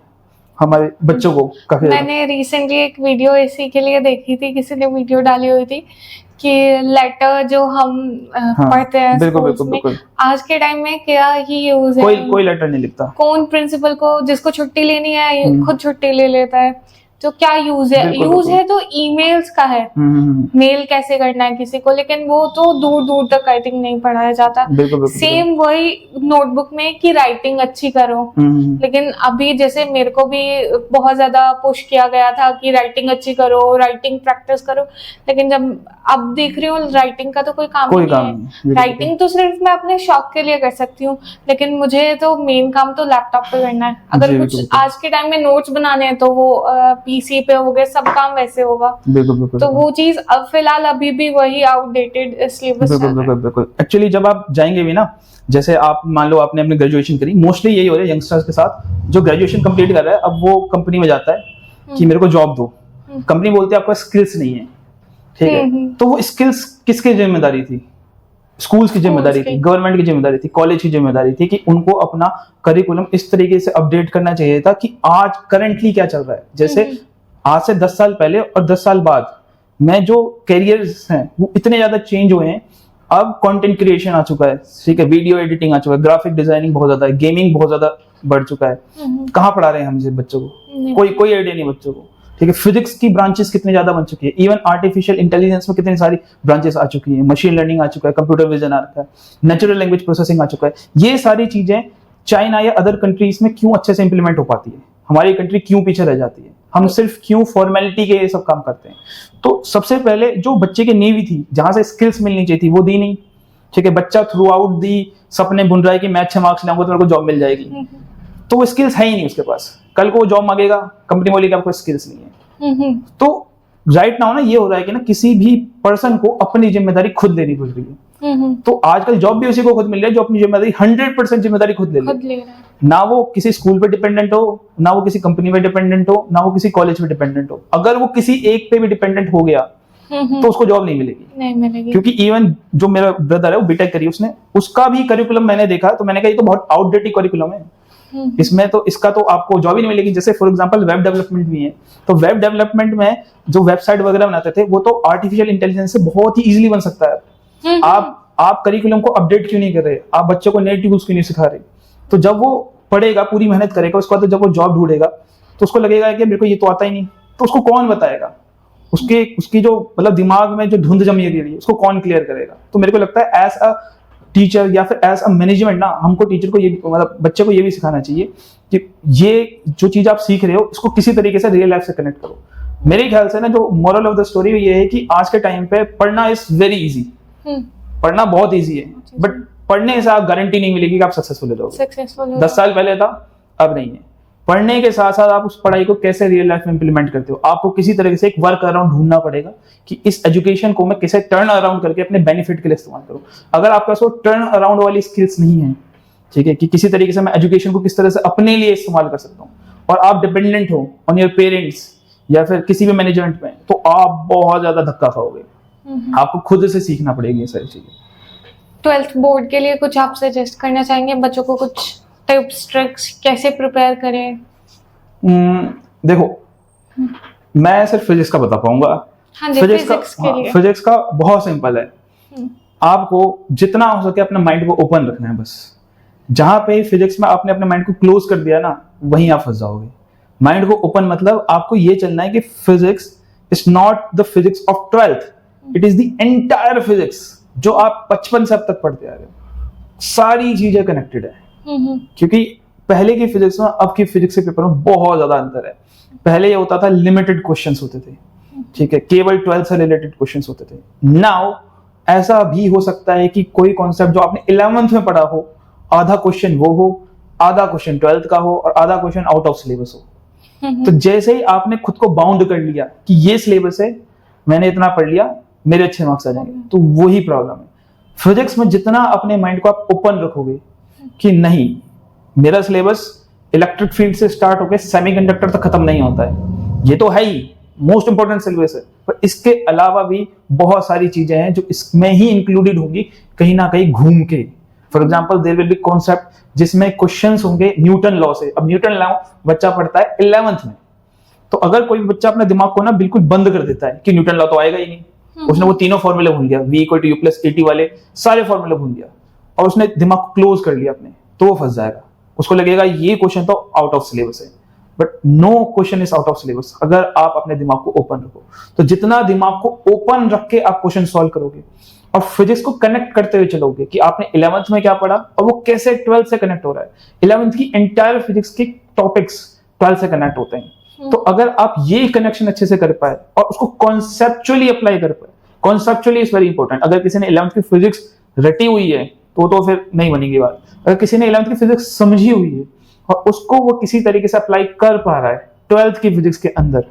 हमारे बच्चों को काफी। मैंने रिसेंटली एक वीडियो इसी के लिए देखी थी, किसी ने वीडियो डाली हुई थी कि लेटर जो हम पढ़ते हैं स्कूल्स में, आज के टाइम में क्या ही यूज है, कोई लेटर नहीं लिखता। कौन प्रिंसिपल को जिसको छुट्टी लेनी है खुद छुट्टी ले लेता है, तो क्या यूज है? बिल्कुल, यूज बिल्कुल। है तो ईमेल्स का है, मेल कैसे करना है किसी को, लेकिन वो तो दूर दूर तक आई थिंक नहीं पढ़ाया जाता। बिल्कुल बिल्कुल। सेम वही नोटबुक में कि राइटिंग अच्छी करो, लेकिन अभी जैसे मेरे को भी बहुत ज्यादा पुश किया गया था कि राइटिंग अच्छी करो, राइटिंग प्रैक्टिस करो, लेकिन जब अब देख रही हूँ राइटिंग का तो कोई काम कोई ही काम नहीं नहीं, है। बिल्कुल। राइटिंग तो सिर्फ मैं अपने शौक के लिए कर सकती हूँ, लेकिन मुझे तो मेन काम तो लैपटॉप पे करना है। अगर जी, कुछ बिल्कुल। आज के टाइम में नोट्स बनाने हैं तो वो पीसी पे हो गए, सब काम वैसे होगा। बिल्कुल बिल्कुल। तो वो चीज अब फिलहाल अभी भी वही आउटडेटेड सिलेबस बिल्कुल चल रहा बिल्कुल है। बिल्कुल। एक्चुअली जब आप जाएंगे भी ना, जैसे आप मान लो आपने अपनी ग्रेजुएशन करी, मोस्टली यही हो रहा है यंगस्टर्स के साथ, जो ग्रेजुएशन कंप्लीट कर रहा है अब वो कंपनी में जाता है कि मेरे को जॉब दो। कंपनी बोलती है आपका स्किल्स नहीं है, ठीक है। तो वो स्किल्स किसकी जिम्मेदारी थी? स्कूल्स की जिम्मेदारी थी, गवर्नमेंट की जिम्मेदारी थी, कॉलेज की जिम्मेदारी थी कि उनको अपना करिकुलम इस तरीके से अपडेट करना चाहिए था कि आज करंटली क्या चल रहा है। जैसे आज से 10 साल पहले और 10 साल बाद में जो कैरियर्स हैं वो इतने ज्यादा चेंज हुए हैं। अब कंटेंट क्रिएशन आ चुका है, ठीक है, वीडियो एडिटिंग आ चुका है, ग्राफिक डिजाइनिंग बहुत ज्यादा है, गेमिंग बहुत ज्यादा बढ़ चुका है। कहाँ पढ़ा रहे हैं हम इसे बच्चों को? कोई आइडिया नहीं बच्चों को, ठीक है। फिजिक्स की ब्रांचेस कितने ज्यादा बन चुकी है, इवन आर्टिफिशियल इंटेलिजेंस में कितनी सारी ब्रांचेस आ चुकी है, मशीन लर्निंग आ चुका है, कंप्यूटर विजन आ रखा है, नेचुरल लैंग्वेज प्रोसेसिंग आ चुका है। ये सारी चीजें चाइना या अदर कंट्रीज में क्यों अच्छे से इंप्लीमेंट हो पाती है, हमारी कंट्री क्यों पीछे रह जाती है? हम सिर्फ क्यों फॉर्मेलिटी के ये सब काम करते हैं? तो सबसे पहले जो बच्चे की नींव थी, जहां से स्किल्स मिलनी चाहिए थी, वो दी नहीं, ठीक है। बच्चा थ्रू आउट दी सपने बुन रहा है कि मैं अच्छे मार्क्स लाऊंगा तो मेरे को जॉब मिल जाएगी, तो वो स्किल्स है ही नहीं उसके पास। कल को वो जॉब मांगेगा, कंपनी बोलेगी आपको स्किल्स नहीं है। तो राइट नाउ ना ये हो रहा है कि ना किसी भी पर्सन को अपनी जिम्मेदारी खुद लेनी पड़ रही है। तो आजकल जॉब भी उसी को खुद मिल रही है जो अपनी जिम्मेदारी 100% जिम्मेदारी खुद ले ले। ना वो किसी स्कूल पे डिपेंडेंट हो, ना वो किसी कंपनी पे डिपेंडेंट हो, ना वो किसी कॉलेज पे डिपेंडेंट हो। अगर वो किसी एक पे भी डिपेंडेंट हो गया तो उसको जॉब नहीं मिलेगी। क्योंकि इवन जो मेरा ब्रदर है वो बीटेक करी उसने, उसका भी करिकुलम मैंने देखा तो मैंने कहा ये तो बहुत आउटडेटेड करिकुलम है, इसमें तो इसका तो आपको जॉब ही नहीं मिलेगी। जैसे फॉर एग्जांपल वेब डेवलपमेंट भी है, तो वेब डेवलपमेंट में जो वेबसाइट वगैरह बनाते थे वो तो आर्टिफिशियल इंटेलिजेंस से बहुत ही इजीली बन सकता है। आप करिकुलम को अपडेट क्यों नहीं कर रहे? आप बच्चों को नए टूल्स क्यों नहीं सिखा रहे? तो जब वो पढ़ेगा, पूरी मेहनत करेगा, उसके बाद तो जब वो जॉब ढूंढेगा तो उसको लगेगा कि मेरे को ये तो आता ही नहीं, तो उसको कौन बताएगा? उसकी जो मतलब दिमाग में जो धुंध जमी रही है उसको कौन क्लियर करेगा? तो मेरे को लगता है एज अ टीचर या फिर एज अ मैनेजमेंट ना, हमको टीचर को ये मतलब बच्चे को ये भी सिखाना चाहिए कि ये जो चीज आप सीख रहे हो इसको किसी तरीके से रियल लाइफ से कनेक्ट करो। मेरे ख्याल से ना जो मोरल ऑफ द स्टोरी ये है कि आज के टाइम पे पढ़ना इज वेरी इजी, पढ़ना बहुत इजी है, बट पढ़ने से आप गारंटी नहीं मिलेगी कि आप सक्सेसफुल हो जाओगे। 10 साल पहले था, अब नहीं है। पढ़ने के साथ साथ आप उस पढ़ाई को कैसे रियल लाइफ में इंप्लीमेंट करते हो, आपको किसी तरीके से एक वर्क अराउंड ढूंढना पड़ेगा कि इस एजुकेशन को मैं कैसे टर्न अराउंड करके अपने बेनिफिट के लिए इस्तेमाल करूं। अगर आपके पास वो टर्न अराउंड वाली स्किल्स नहीं है, ठीक है, कि किसी तरीके से मैं एजुकेशन को किस तरह से अपने लिए इस्तेमाल कर सकता हूँ, और आप डिपेंडेंट हो ऑन योर पेरेंट्स या फिर किसी भी मैनेजमेंट में, तो आप बहुत ज्यादा धक्का खाओगे। आपको खुद से सीखना पड़ेगी ये सारी चीजें। 12th बोर्ड के लिए कुछ आप सजेस्ट करना चाहेंगे बच्चों को? कुछ टिप्स ट्रिक्स कैसे प्रिपेयर करें? देखो, मैं सिर्फ फिजिक्स का बता पाऊंगा। हाँ जी, फिजिक्स का बहुत सिंपल है। आपको जितना हो सके अपने माइंड को ओपन रखना है बस। जहां पे फिजिक्स में आपने अपने माइंड को क्लोज कर दिया ना, वहीं आप फंस जाओगे। माइंड को ओपन मतलब आपको ये चलना है कि physics is not the physics of 12th, it is the entire physics जो आप 55 से अब तक पढ़ते आ रहे हो। सारी चीजें कनेक्टेड है, क्योंकि पहले की फिजिक्स में अब की फिजिक्स के पेपर में बहुत ज्यादा अंतर है। पहले ये होता था लिमिटेड क्वेश्चंस होते थे, ठीक है, केवल 12th से रिलेटेड क्वेश्चंस होते थे। नाउ ऐसा भी हो सकता है कि कोई कॉन्सेप्ट जो आपने 11th में पढ़ा हो, आधा क्वेश्चन वो हो, आधा क्वेश्चन 12th का हो और आधा क्वेश्चन आउट ऑफ सिलेबस हो। तो जैसे ही आपने खुद को बाउंड कर लिया कि ये सिलेबस है, मैंने इतना पढ़ लिया, मेरे अच्छे मार्क्स आ जाएंगे, तो वही प्रॉब्लम है। फिजिक्स में जितना अपने माइंड को आप ओपन रखोगे कि नहीं, मेरा सिलेबस इलेक्ट्रिक फील्ड से स्टार्ट होकर सेमीकंडक्टर तक खत्म नहीं होता है, ये तो है ही मोस्ट इंपॉर्टेंट सिलेबस है, पर इसके अलावा भी बहुत सारी चीजें हैं जो इसमें ही इंक्लूडेड होंगी कहीं ना कहीं घूम के। For example there will be concept जिसमें क्वेश्चंस होंगे न्यूटन लॉ से। अब न्यूटन लॉ बच्चा पढ़ता है 11th में, तो अगर कोई बच्चा अपने दिमाग को ना बिल्कुल बंद कर देता है कि न्यूटन लॉ तो आएगा ही नहीं, उसने वो तीनों फॉर्मूले भूल गया, V = U + AT वाले सारे फॉर्मूले भूल गया और उसने दिमाग को क्लोज कर लिया अपने, तो वो फंस जाएगा। उसको लगेगा ये क्वेश्चन तो आउट ऑफ सिलेबस है, but no question is out of syllabus अगर आप अपने दिमाग को ओपन रखो। तो जितना दिमाग को ओपन रख के आप क्वेश्चन सॉल्व करोगे और फिजिक्स को कनेक्ट करते हुए चलोगे कि आपने 11th में क्या पढ़ा और वो कैसे 12th से कनेक्ट हो रहा है। 11th की एंटायर फिजिक्स के टॉपिक्स 12th से कनेक्ट होते हैं। तो अगर आप ये कनेक्शन अच्छे से कर पाए और उसको कॉन्सेप्चुअली अप्लाई कर पाए, कॉन्सेप्चुअली इज वेरी इंपॉर्टेंट। अगर किसी ने 11th की फिजिक्स रटी हुई है तो फिर नहीं बनेगी बात। अगर किसी ने 11th की फिजिक्स समझी हुई है और उसको वो किसी तरीके से अप्लाई कर पा रहा है 12th की फिजिक्स के अंदर,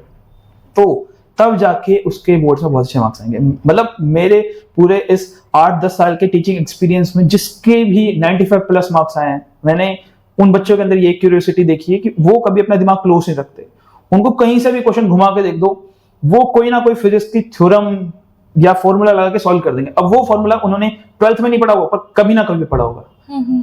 तो तब जाके उसके बोर्ड्स में बहुत अच्छे मार्क्स आएंगे। मतलब मेरे पूरे इस 8-10 साल के टीचिंग एक्सपीरियंस में जिसके भी 95 प्लस मार्क्स आए हैं, मैंने उन बच्चों के अंदर ये क्यूरियोसिटी देखी है कि वो कभी अपना दिमाग क्लोज नहीं रखते। उनको कहीं से भी क्वेश्चन घुमा के देख दो, वो कोई ना कोई फिजिक्स की थ्योरम या फॉर्मूला लगा के सॉल्व कर देंगे। अब वो फॉर्मूला उन्होंने 12th में नहीं पढ़ा होगा पर कभी ना कभी पढ़ा होगा।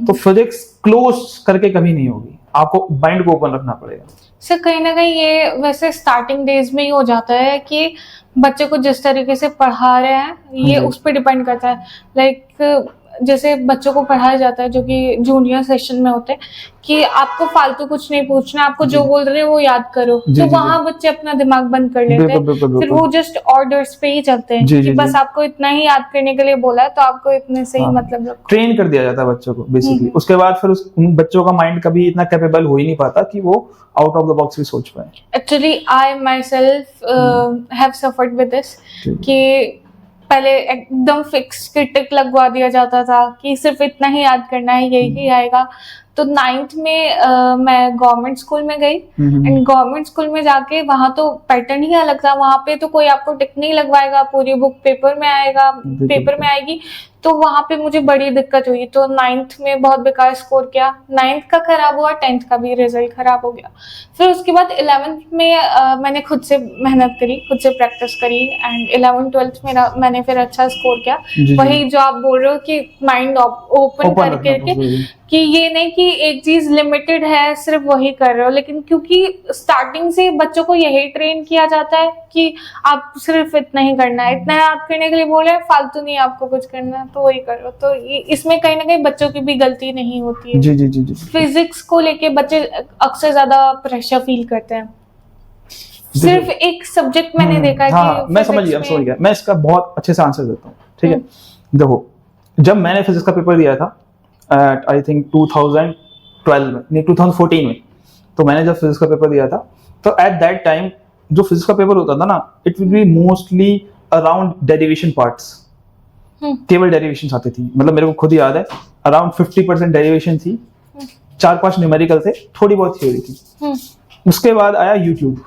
तो फिजिक्स क्लोज करके कभी नहीं होगी, आपको माइंड को ओपन रखना पड़ेगा। सर कहीं ना कहीं ये वैसे स्टार्टिंग डेज में ही हो जाता है कि बच्चे को जिस तरीके से पढ़ा रहे हैं ये उस पर डिपेंड करता है। लाइक जैसे बच्चों को पढ़ाया जाता है जो कि जूनियर सेशन में होते हैं कि आपको फालतू कुछ नहीं पूछना, आपको जो बोल रहे हैं वो याद करो। तो वहां बच्चे अपना दिमाग बंद कर लेते हैं, फिर वो जस्ट ऑर्डर्स पे ही चलते हैं कि बस आपको इतना ही याद करने के लिए बोला है तो आपको इतने से ही मतलब रखो। ट्रेन कर दिया जाता है बच्चों को बेसिकली। उसके बाद फिर उन बच्चों का माइंड कभी इतना कैपेबल हो ही नहीं पाता कि वो आउट ऑफ द बॉक्स भी सोच पाए। Actually I my self have suffered with this कि पहले एकदम फिक्स की टिक लगवा दिया जाता था कि सिर्फ इतना ही याद करना है, यही आएगा। तो 9th में मैं गवर्नमेंट स्कूल में गई एंड गवर्नमेंट स्कूल में जाके वहां तो पैटर्न ही अलग था। वहां पे तो कोई आपको टिक नहीं लगवाएगा, पूरी बुक पेपर में आएगी। तो वहां पे मुझे बड़ी दिक्कत हुई। तो 9th में बहुत बेकार स्कोर किया, 9th का खराब हुआ, 10th का भी रिजल्ट खराब हो गया। फिर उसके बाद 11th में मैंने खुद से मेहनत करी, खुद से प्रैक्टिस करी एंड 11th-12th में मैंने फिर अच्छा स्कोर किया। वही जो आप बोल रहे हो कि माइंड ओपन करके कि ये नहीं कि एक चीज लिमिटेड है सिर्फ वही कर रहे हो, लेकिन क्योंकि स्टार्टिंग से बच्चों को यही ट्रेन किया जाता है कि आप सिर्फ इतना ही करना है, इतना याद करने के लिए बोल रहे हैं, फालतू नहीं आपको कुछ करना है तो वही करो। तो इसमें कहीं ना कहीं बच्चों की भी गलती नहीं होती है। जी। फिजिक्स को लेके बच्चे अक्सर ज्यादा प्रेशर फील करते हैं। सिर्फ एक सब्जेक्ट मैंने देखा कि मैं समझ गया। मैं इसका बहुत अच्छे से आंसर देता हूँ, ठीक है। देखो, जब मैंने फिजिक्स का पेपर दिया था आई थिंक 2012 में, नहीं 2014 में, तो मैंने जब फिजिक्स का पेपर दिया था तो एट दैट टाइम जो फिजिक्स का पेपर होता था ना, it will be mostly around derivation parts. केवल डेरिवेशन आती थी। मतलब मेरे को खुद याद है अराउंड 50% डेरिवेशन थी, 4-5 न्यूमेरिकल थे, थोड़ी बहुत थ्योरी थी। उसके बाद आया यूट्यूब,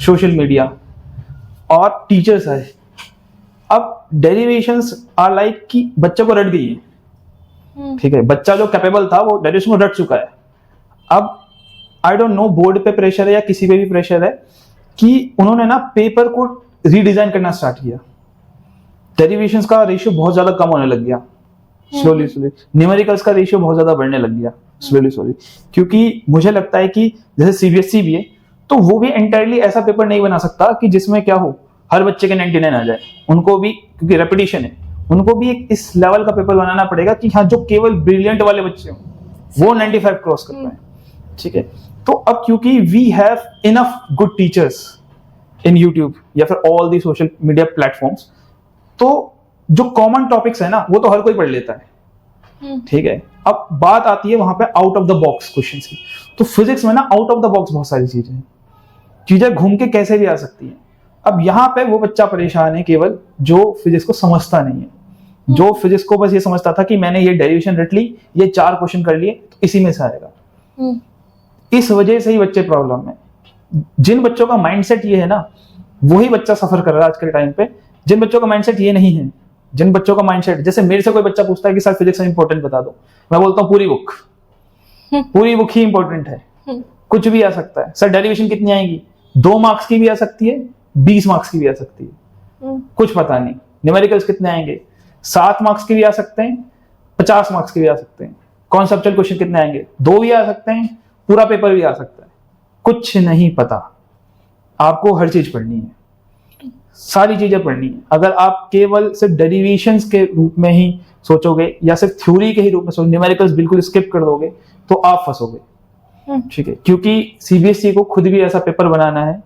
सोशल मीडिया और टीचर्स आए। अब डेरिवेशंस आर लाइक कि बच्चे को रट गई है, ठीक है। बच्चा जो कैपेबल था वो डेरिवेशन को रट चुका है। अब आई डोंट नो बोर्ड पे प्रेशर है या किसी पे भी प्रेशर है कि उन्होंने ना पेपर को रीडिजाइन करना स्टार्ट किया। डेरिवेशंस का रेशियो बहुत ज्यादा कम होने लग गया स्लोली। न्यूमेरिकल्स का रेशियो बहुत ज्यादा बढ़ने लग गया स्लोली। क्योंकि मुझे लगता है कि जैसे सीबीएसई भी है तो वो भी एंटायरली ऐसा पेपर नहीं बना सकता कि जिसमें क्या हो हर बच्चे के 99 आ जाए। उनको भी, क्योंकि रेपिटेशन है, उनको भी एक इस लेवल का पेपर बनाना पड़ेगा कि हाँ, जो केवल ब्रिलियंट वाले बच्चे हों वो 95 क्रॉस कर पाए, ठीक है। तो अब क्योंकि we have enough good teachers in YouTube या फिर all the social media platforms, तो जो कॉमन टॉपिक्स है ना वो तो हर कोई पढ़ लेता है, ठीक है। अब बात आती है वहां पे out of the box question की। तो फिजिक्स में ना आउट ऑफ द बॉक्स बहुत सारी चीजें घूम के कैसे भी आ सकती हैं। अब यहाँ पे वो बच्चा परेशान है केवल जो फिजिक्स को समझता नहीं है, जो फिजिक्स को बस ये समझता था कि मैंने ये डेरिवेशन रट ली, ये 4 क्वेश्चन कर लिए तो इसी में से आएगा। इस वजह से ही बच्चे प्रॉब्लम है। जिन बच्चों का माइंडसेट ये है ना, वही बच्चा सफर कर रहा है आज के टाइम पे। जिन बच्चों का माइंडसेट ये नहीं है, जिन बच्चों का माइंडसेट, जैसे मेरे से कोई बच्चा पूछता है कि सर फिजिक्स में इंपॉर्टेंट बता दो, मैं बोलता हूँ पूरी बुक ही इंपॉर्टेंट है, कुछ भी आ सकता है। सर डेरिवेशन कितनी आएगी? 2 मार्क्स की भी आ सकती है, 20 मार्क्स की भी आ सकती है, कुछ पता नहीं। न्यूमेरिकल्स कितने आएंगे? 7 मार्क्स के भी आ सकते हैं, 50 मार्क्स के भी आ सकते हैं। कॉन्सेप्चुअल क्वेश्चन कितने आएंगे? 2 भी आ सकते हैं, पूरा पेपर भी आ सकता है। कुछ नहीं पता। आपको हर चीज पढ़नी है, सारी चीजें पढ़नी है। अगर आप केवल सिर्फ डेरिवेशंस के रूप में ही सोचोगे या सिर्फ थ्योरी के ही रूप में सोचोगे, न्यूमेरिकल्स बिल्कुल स्किप कर दोगे तो आप फंसोगे। ठीक है, क्योंकि सीबीएसई को खुद भी ऐसा पेपर बनाना है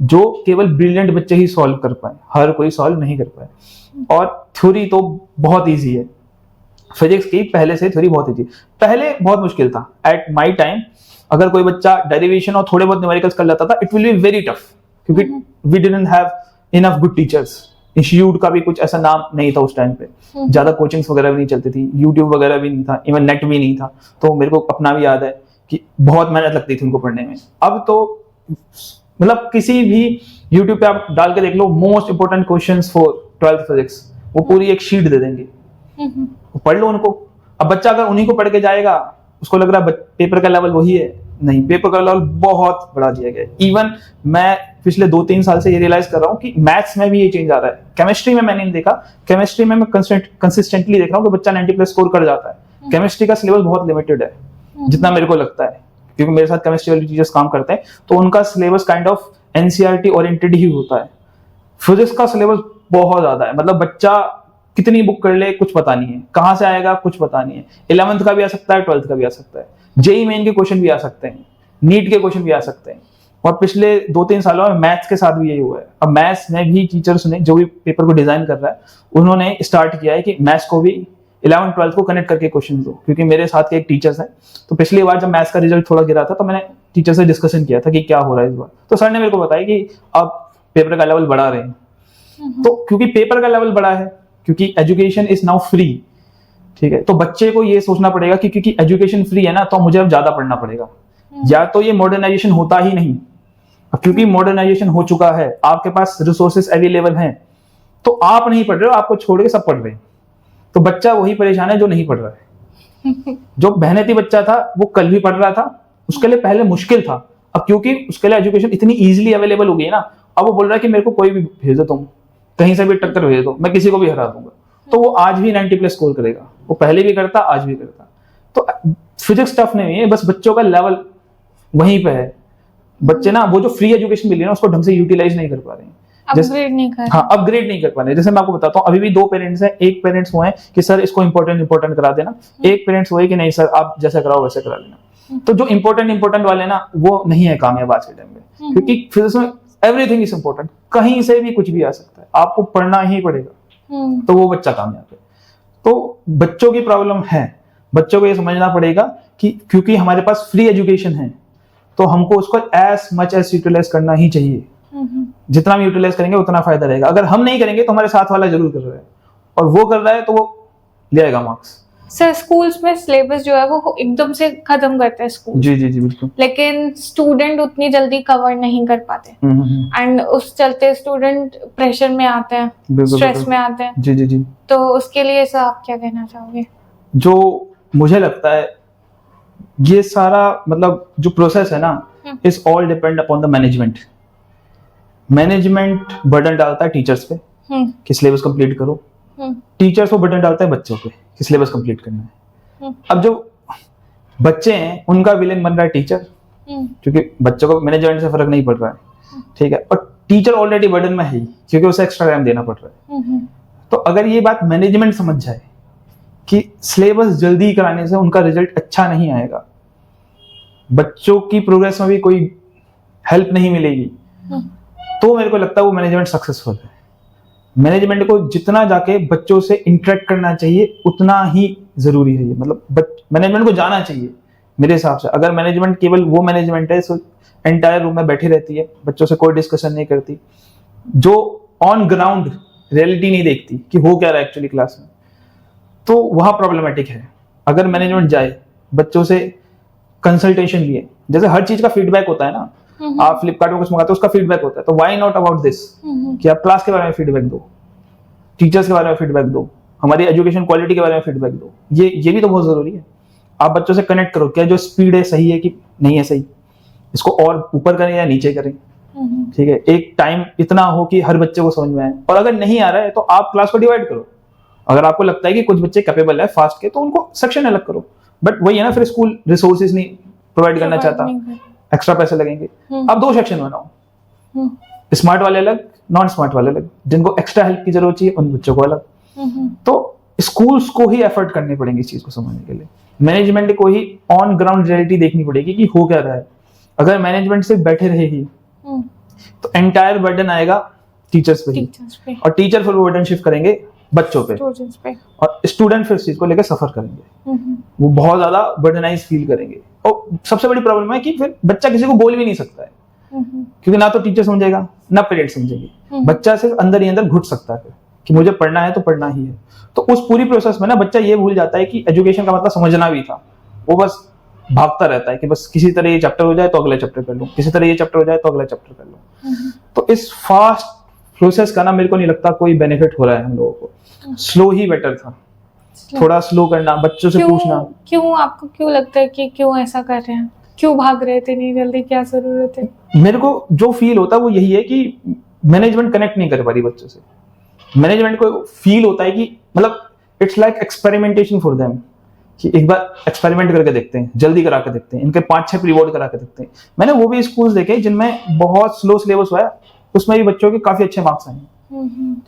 जो केवल ब्रिलियंट बच्चे ही सॉल्व कर पाए, हर कोई सॉल्व नहीं कर पाए। और थ्योरी तो बहुत इजी है, फिजिक्स की पहले से थ्योरी बहुत इजी, पहले बहुत मुश्किल था। एट माय टाइम अगर कोई बच्चा डेरिवेशन और थोड़े बहुत न्यूमेरिकल्स कर लेता था, it will be very tough, क्योंकि we didn't have enough good teachers. Institute का भी कुछ ऐसा नाम नहीं था उस टाइम पे, ज्यादा कोचिंग्स वगैरह भी नहीं चलती थी, यूट्यूब वगैरह भी नहीं था, इवन नेट भी नहीं था। तो मेरे को अपना भी याद है कि बहुत मेहनत लगती थी उनको पढ़ने में। अब तो मतलब किसी भी यूट्यूब पे आप डाल के देख लो, most important questions for 12th physics, वो पूरी एक शीट दे देंगे, पढ़ लो उनको। अब बच्चा अगर उन्हीं को पढ़ के जाएगा, उसको लग रहा है पेपर का लेवल वही है, नहीं, पेपर का लेवल बहुत बढ़ा दिया गया है। इवन मैं पिछले 2-3 साल से ये रियलाइज कर रहा हूँ कि मैथ्स में भी ये चेंज आ रहा है। केमिस्ट्री में मैंने नहीं देखा, केमिस्ट्री में मैं कंसिस्टेंटली देख रहा हूँ कि बच्चा 90+ स्कोर कर जाता है। केमिस्ट्री का सिलेबस बहुत लिमिटेड है जितना मेरे को लगता है, क्योंकि मेरे साथ केमिस्ट्री वाले टीचर्स काम करते हैं, तो उनका syllabus kind of NCERT oriented ही होता है। फिजिक्स का सिलेबस बहुत ज्यादा है, मतलब बच्चा कितनी बुक कर ले कुछ पता नहीं है, कहां से आएगा कुछ पता नहीं है। 11th का भी आ सकता है, 12th का भी आ सकता है, जेईई मेन के क्वेश्चन भी आ सकते हैं, नीट के क्वेश्चन भी आ सकते हैं। और पिछले 2-3 सालों में मैथ्स के साथ भी यही हुआ है। अब मैथ्स में भी टीचर्स ने, जो भी पेपर को डिजाइन कर रहा है, उन्होंने स्टार्ट किया है कि मैथ्स को भी 11th-12th को कनेक्ट करके क्वेश्चन दो। क्योंकि मेरे साथ के एक टीचर्स हैं, तो पिछली बार जब मैथ्स का रिजल्ट थोड़ा गिरा था, तो मैंने टीचर से डिस्कशन किया था कि क्या हो रहा है इस बार। तो सर ने मेरे को बताया कि अब पेपर का लेवल बढ़ा रहे हैं। तो क्योंकि पेपर का लेवल बढ़ा है, क्योंकि एजुकेशन इज नाउ फ्री, ठीक है, तो बच्चे को ये सोचना पड़ेगा कि क्योंकि एजुकेशन फ्री है ना, तो मुझे अब ज्यादा पढ़ना पड़ेगा, या तो ये मॉडर्नाइजेशन होता ही नहीं। अब क्योंकि मॉडर्नाइजेशन हो चुका है, आपके पास रिसोर्सेस अवेलेबल हैं, तो आप नहीं पढ़ रहे हो, आपको छोड़ के सब पढ़ रहे हैं, तो बच्चा वही परेशान है जो नहीं पढ़ रहा है। जो मेहनती बच्चा था वो कल भी पढ़ रहा था, उसके लिए पहले मुश्किल था, अब क्योंकि उसके लिए एजुकेशन इतनी इजीली अवेलेबल हो गई है ना, अब वो बोल रहा है कि मेरे को कोई भी भेज दो, तुम कहीं से भी टक्कर भेज दो, मैं किसी को भी हरा दूंगा। तो वो आज भी 90+ स्कोर करेगा, वो पहले भी करता, आज भी करता। तो फिजिक्स टफ नहीं है, बस बच्चों का लेवल वहीं पे है। बच्चे ना वो जो फ्री एजुकेशन मिली है ना, उसको ढंग से यूटिलाइज नहीं कर पा रहे हैं, अपग्रेड नहीं कर, हाँ, अपग्रेड नहीं कर पा रहे। जैसे मैं आपको बताता हूँ, अभी भी 2 पेरेंट्स हैं, एक पेरेंट्स वो है कि सर इसको इंपॉर्टेंट करा देना, एक पेरेंट्स वो है कि नहीं सर आप जैसा कराओ वैसे करा लेना। तो जो इंपॉर्टेंट वाले ना, वो नहीं है कामयाब आज के टाइम में, क्योंकि फिजिक्स में एवरीथिंग इज इंपॉर्टेंट, कहीं से भी कुछ भी आ सकता है, आपको पढ़ना ही पड़ेगा, तो वो बच्चा कामयाब है। तो बच्चों की प्रॉब्लम है, बच्चों को ये समझना पड़ेगा कि क्योंकि हमारे पास फ्री एजुकेशन है, तो हमको उसको एज मच एज यूटिलाइज करना ही चाहिए। जितना भी यूटिलाइज करेंगे उतना फायदा रहेगा। अगर हम नहीं करेंगे तो हमारे साथ वाला जरूर कर रहा है, और वो कर रहा है तो वो ले आएगा मार्क्स। सर स्कूल्स में सिलेबस जो है वो एकदम से खत्म करते हैं स्कूल, जी जी जी बिल्कुल, लेकिन स्टूडेंट उतनी जल्दी कवर नहीं कर पाते, एंड उस चलते स्टूडेंट प्रेशर में आते हैं, स्ट्रेस में आते हैं। जी जी जी। तो उसके लिए सर आप क्या कहना चाहोगे? जो मुझे लगता है ये सारा मतलब जो प्रोसेस है ना, is all depend upon the management. Management burden डालता है टीचर्स पे कि सिलेबस कंप्लीट करो, टीचर्स को बर्डन डालता है बच्चों पे कि सिलेबस कंप्लीट करना है। अब जो बच्चे हैं उनका विलेन बन रहा है टीचर, क्योंकि बच्चों को मैनेजमेंट से फर्क नहीं पड़ रहा है, ठीक है, और टीचर ऑलरेडी बर्डन में है ही, क्योंकि उसे एक्स्ट्रा टाइम देना पड़ रहा है। तो अगर ये बात मैनेजमेंट समझ जाए कि सिलेबस जल्दी कराने से उनका रिजल्ट अच्छा नहीं आएगा, बच्चों की प्रोग्रेस में भी कोई हेल्प नहीं मिलेगी, तो मेरे को लगता है वो मैनेजमेंट सक्सेसफुल है। मैनेजमेंट को जितना जाके बच्चों से इंटरेक्ट करना चाहिए उतना ही जरूरी है ये, मतलब मैनेजमेंट को जाना चाहिए मेरे हिसाब से। अगर मैनेजमेंट केवल वो मैनेजमेंट है सो एंटायर रूम में बैठी रहती है, बच्चों से कोई डिस्कशन नहीं करती, जो ऑन ग्राउंड रियलिटी नहीं देखती कि हो क्या रहा है एक्चुअली क्लास में, तो वहां प्रॉब्लमेटिक है। अगर मैनेजमेंट जाए, बच्चों से कंसल्टेशन लिए, जैसे हर चीज का फीडबैक होता है ना, आप फ्लिपकार्ट में कुछ मंगाते हो उसका फीडबैक होता है, तो व्हाई नॉट अबाउट दिस कि आप क्लास के बारे में फीडबैक दो, टीचर्स के बारे में फीडबैक दो, हमारी एजुकेशन क्वालिटी के बारे में फीडबैक दो। ये भी तो बहुत जरूरी है। आप बच्चों से कनेक्ट करो, क्या जो स्पीड है सही है कि नहीं है सही, इसको और ऊपर करें या नीचे करें, ठीक है, एक टाइम इतना हो कि हर बच्चे को समझ में आए। और अगर नहीं आ रहा है तो आप क्लास को डिवाइड करो। अगर आपको लगता है कि कुछ बच्चे कैपेबल है फास्ट के, तो उनको सेक्शन अलग करो। बट वही है ना, फिर स्कूल रिसोर्सेज नहीं प्रोवाइड करना चाहता, एक्स्ट्रा पैसे लगेंगे। अब 2 सेक्शन बनाओ, स्मार्ट वाले अलग, नॉन स्मार्ट वाले अलग, जिनको एक्स्ट्रा हेल्प की जरूरत चाहिए उन बच्चों को अलग। तो स्कूल्स को ही एफर्ट करने पड़ेंगे इस चीज को समझने के लिए, मैनेजमेंट को ही ऑन ग्राउंड रियलिटी देखनी पड़ेगी कि हो क्या रहा है। अगर मैनेजमेंट सिर्फ बैठे रहेगी तो एंटायर बर्डन आएगा टीचर्स पे ही, और टीचर फिर वो बर्डन शिफ्ट करेंगे बच्चों पे, और स्टूडेंट फिर इस चीज को लेकर सफर करेंगे, वो बहुत ज्यादा बर्डनाइज फील करेंगे। और सबसे बड़ी प्रॉब्लम है कि फिर बच्चा किसी को बोल भी नहीं सकता है, क्योंकि ना तो टीचर समझेगा ना पेरेंट्स समझेंगे, बच्चा सिर्फ अंदर ही अंदर घुट सकता है कि मुझे पढ़ना है तो पढ़ना ही है। तो उस पूरी प्रोसेस में ना बच्चा ये भूल जाता है कि एजुकेशन का मतलब समझना भी था, वो बस भागता रहता है कि बस किसी तरह ये चैप्टर हो जाए तो अगला चैप्टर कर लूं, किसी तरह ये चैप्टर हो जाए तो अगला चैप्टर कर लूं। तो इस फास्ट प्रोसेस का ना मेरे को नहीं लगता कोई बेनिफिट हो रहा है हम लोगों को, स्लो ही बेटर था, थोड़ा स्लो करना, बच्चों से पूछना। क्यों आपको क्यों लगता है कि क्यों ऐसा कर रहे हैं, क्यों भाग रहे थे नहीं जल्दी, क्या जरूरत है? मेरे को जो फील होता है वो यही है कि मैनेजमेंट कनेक्ट नहीं कर पा रही बच्चों से। मैनेजमेंट को फील होता है कि मतलब it's like experimentation for them, कि एक बार एक्सपेरिमेंट करके देखते हैं, जल्दी करा के देखते हैं, इनके 5-6 प्रीबोर्ड करा के देखते हैं। मैंने वो भी स्कूल्स देखे जिनमें बहुत स्लो सिलेबस हुआ है, उसमें भी बच्चों के काफी अच्छे मार्क्स आए,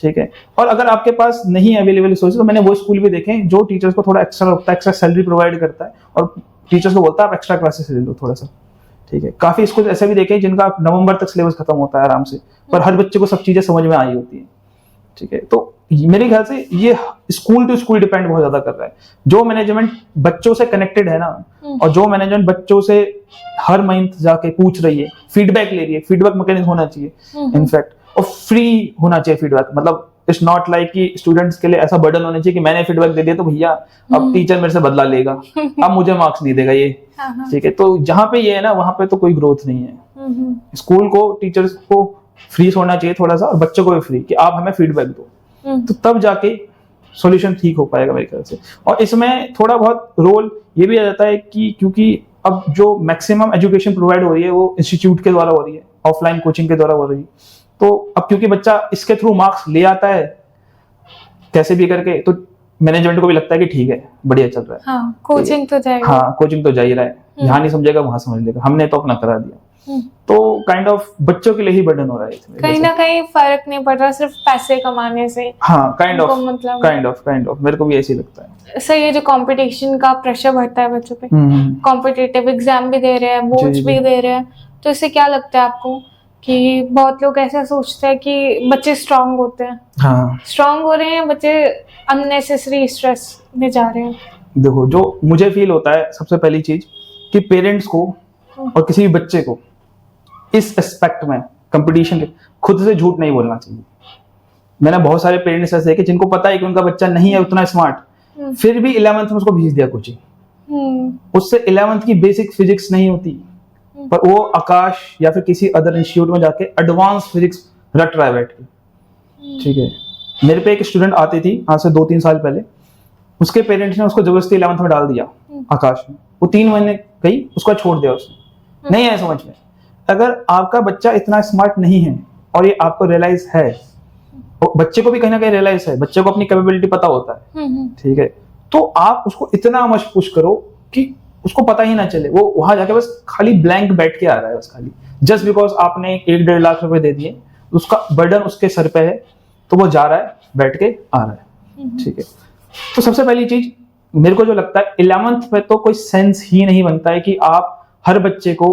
ठीक है। और अगर आपके पास नहीं है अवेलेबल रिसोर्सेज, तो मैंने वो स्कूल भी देखे जो टीचर्स को थोड़ा एक्स्ट्रा रखता है, एक्स्ट्रा सैलरी प्रोवाइड करता है, और टीचर्स को बोलता है आप एक्स्ट्रा क्लासेस ले लो थोड़ा सा, ठीक है। काफी स्कूल ऐसे भी देखे जिनका नवंबर तक सिलेबस खत्म होता है आराम से, पर हर बच्चे को सब चीजें समझ में आई होती है, ठीक है। तो मेरे ख्याल से ये स्कूल टू स्कूल डिपेंड बहुत ज्यादा कर रहा है। जो मैनेजमेंट बच्चों से कनेक्टेड है ना, और जो मैनेजमेंट बच्चों से हर मंथ जाके पूछ रही है, फीडबैक ले रही है, फीडबैक मैकेनिज्म होना चाहिए इनफैक्ट, और फ्री होना चाहिए फीडबैक। मतलब इट्स नॉट लाइक कि स्टूडेंट्स के लिए ऐसा बर्डन होना चाहिए कि मैंने फीडबैक दे दिया तो भैया अब टीचर मेरे से बदला लेगा, अब मुझे मार्क्स नहीं देगा ये, ठीक है। तो जहाँ पे ये है ना, वहां पे तो कोई ग्रोथ नहीं है। स्कूल को, टीचर्स को फ्री होना चाहिए थोड़ा सा, और बच्चों को भी फ्री, कि आप हमें फीडबैक दो, तो तब जाके सॉल्यूशन ठीक हो पाएगा मेरे ख्याल से। और इसमें थोड़ा बहुत रोल ये भी आ जाता है कि क्योंकि अब जो मैक्सिमम एजुकेशन प्रोवाइड हो रही है वो इंस्टीट्यूट के द्वारा हो रही है, ऑफलाइन कोचिंग के द्वारा हो रही है, तो अब क्योंकि बच्चा इसके थ्रू मार्क्स ले आता है कैसे भी करके, तो मैनेजमेंट को भी लगता है कि ठीक है बढ़िया चल रहा है, हाँ, कोचिंग तो जाएगा, हाँ कोचिंग तो जा ही रहा है, यहाँ नहीं समझेगा वहां समझ लेगा, हमने तो अपना करा दिया। तो काइंड ऑफ बच्चों के लिए ही बर्डन हो रहा है, कहीं ना कहीं फर्क नहीं पड़ रहा सिर्फ पैसे कमाने से। हाँ काइंड ऑफ मतलब मेरे को भी ऐसे ही लगता है। सही है, जो कंपटीशन का प्रेशर बढ़ता है बच्चों पे, कॉम्पिटिटिव एग्जाम भी दे रहे हैं, बोर्ड्स भी दे रहे हैं, तो इससे क्या लगता है आपको कि बहुत लोग ऐसा सोचते हैं कि बच्चे स्ट्रांग होते हैं, हाँ स्ट्रांग हो रहे हैं बच्चे, अननेसेसरी स्ट्रेस में जा रहे हैं? देखो, जो मुझे फील होता है सबसे पहली चीज कि पेरेंट्स को और किसी भी बच्चे को इस एस्पेक्ट में कंपटीशन के खुद से झूठ नहीं बोलना चाहिए। मैंने बहुत सारे पेरेंट्स ऐसे देखे जिनको पता है कि उनका बच्चा नहीं है उतना स्मार्ट, फिर भी 11th में उसको भेज दिया कोचिंग। उससे 11th की बेसिक फिजिक्स नहीं होती, पर वो आकाश या फिर किसी अदर इंस्टीट्यूट में जाके एडवांस फिजिक्स रट रहा है बैठ के, ठीक है। मेरे पे एक स्टूडेंट आती थी आज से 2-3 साल पहले, उसके पेरेंट्स ने उसको जबरदस्ती 11th में डाल दिया आकाश में, वो 3 महीने गई, उसको छोड़ दिया, उसने नहीं आया समझ में। अगर आपका बच्चा इतना स्मार्ट नहीं है और ये आपको रियलाइज है, बच्चे को भी कहीं ना कहीं रियलाइज है, बच्चे को अपनी कैपेबिलिटी पता होता है, ठीक है, तो आप उसको इतना मत पुश करो कि उसको पता ही ना चले, वो वहां जाके बस खाली ब्लैंक बैठ के आ रहा है, बस खाली जस्ट बिकॉज आपने 1-1.5 लाख रुपए दे दिए, उसका बर्डन उसके सर पे है, तो वो जा रहा है बैठ के आ रहा है, ठीक है। तो सबसे पहली चीज मेरे को जो लगता है 11th में तो कोई सेंस ही नहीं बनता है कि आप हर बच्चे को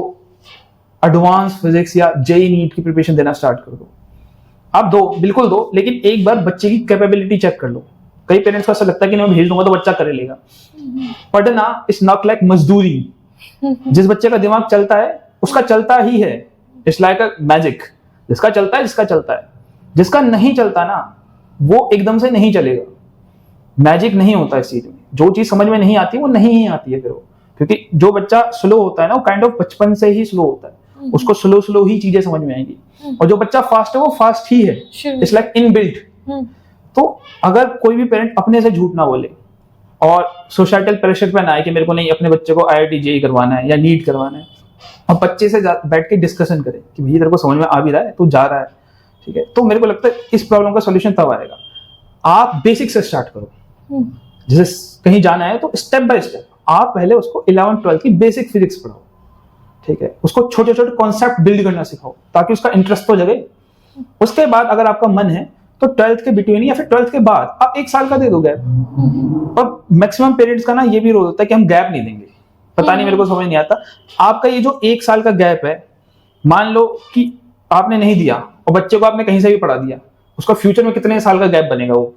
एडवांस फिजिक्स या जेई नीट की प्रिपरेशन देना स्टार्ट कर दो। आप दो, बिल्कुल दो, लेकिन एक बार बच्चे की कैपेबिलिटी चेक कर लो। कई पेरेंट्स को ऐसा लगता है कि मैं भेज दूंगा तो बच्चा कर लेगा। पढ़ना इज नॉट लाइक मजदूरी। जिस बच्चे का दिमाग चलता है उसका चलता ही है, इट्स लाइक अ मैजिक, जिसका चलता है जिसका चलता है, जिसका नहीं चलता ना वो एकदम से नहीं चलेगा। मैजिक नहीं होता इस चीज में, जो चीज समझ में नहीं आती वो नहीं ही आती है फिर वो, क्योंकि जो बच्चा स्लो होता है ना वो काइंड ऑफ बचपन से ही स्लो होता है, उसको स्लो ही चीजें समझ में आएंगी, और जो बच्चा फास्ट है वो फास्ट ही है, इट्स लाइक इनबिल्ट। तो अगर कोई भी पेरेंट अपने से झूठ ना बोले और सोसाइटल प्रेशर पे ना आए कि मेरे को नहीं अपने बच्चे को IIT JEE करवाना है या नीट करवाना है, और बच्चे से बैठ के डिस्कशन करें कि भैया तेरे को समझ में आ भी रहा है, तू जा रहा है, ठीक है, तो मेरे को लगता है इस प्रॉब्लम का सोल्यूशन तब आएगा। आप बेसिक से स्टार्ट करो, जैसे कहीं जाना है तो स्टेप बाय स्टेप आप पहले उसको 11th-12th की बेसिक फिजिक्स पढ़ाओ, ठीक है, उसको छोटे छोटे कॉन्सेप्ट बिल्ड करना सिखाओ ताकि उसका इंटरेस्ट तो जगे। उसके बाद अगर आपका मन है तो 12th के बिटवीन या फिर 12th के बाद आप 1 साल का दे दो गैप। और मैक्सिमम पेरेंट्स का ना ये भी रोल होता है कि हम गैप नहीं देंगे, पता नहीं, मेरे को समझ नहीं आता। आपका ये जो 1 साल का गैप है, मान लो कि आपने नहीं दिया और बच्चे को आपने कहीं से भी पढ़ा दिया, उसका फ्यूचर में कितने साल का गैप बनेगा वो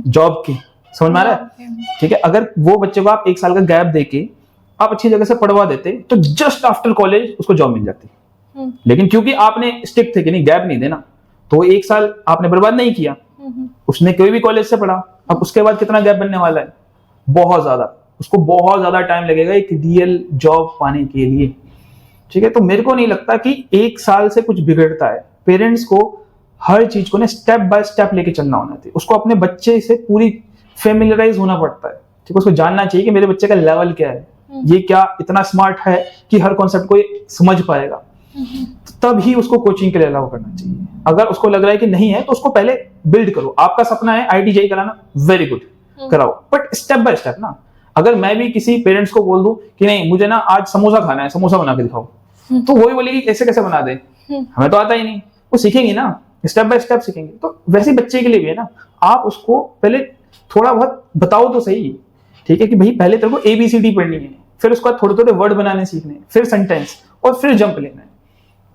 जॉब की, समझ में आ रहा है? ठीक है, अगर वो बच्चे को आप 1 साल का गैप देके आप अच्छी जगह से पढ़वा देते तो जस्ट आफ्टर कॉलेज उसको जॉब मिल जाती। लेकिन क्योंकि आपने स्टिक थे कि नहीं गैप नहीं देना, तो 1 साल आपने बर्बाद नहीं किया, उसने कोई भी कॉलेज से पढ़ा, अब उसके बाद कितना गैप बनने वाला है, बहुत ज्यादा, उसको बहुत ज्यादा टाइम लगेगा एक रियल जॉब पाने के लिए। ठीक है, तो मेरे को नहीं लगता कि 1 साल से कुछ बिगड़ता है। पेरेंट्स को हर चीज को ना स्टेप बाय स्टेप लेके चलना होना चाहिए, उसको अपने बच्चे से पूरी फेमिलियराइज होना पड़ता है। ठीक है, उसको जानना चाहिए कि मेरे बच्चे का लेवल क्या है, ये क्या इतना स्मार्ट है कि हर कॉन्सेप्ट को समझ पाएगा, तब ही उसको कोचिंग के लिए अलाउ करना चाहिए। अगर उसको लग रहा है कि नहीं है तो उसको पहले बिल्ड करो। आपका सपना है IIT कराना, वेरी गुड, कराओ, बट स्टेप बाय स्टेप ना। अगर मैं भी किसी पेरेंट्स को बोल दूं कि नहीं मुझे ना आज समोसा खाना है, समोसा बना के दिखाओ, तो वो ही बोलेगी कैसे कैसे बना दे, हमें तो आता ही नहीं। वो सीखेंगे ना, स्टेप बाय स्टेप सीखेंगे। तो वैसे बच्चे के लिए भी है ना, आप उसको पहले थोड़ा बहुत बताओ तो सही, ठीक है, कि भाई पहले तेरे को ABCD पढ़नी है, फिर उसके बाद थोड़े थोड़े वर्ड बनाने सीखने, फिर सेंटेंस, और फिर जंप लेना है।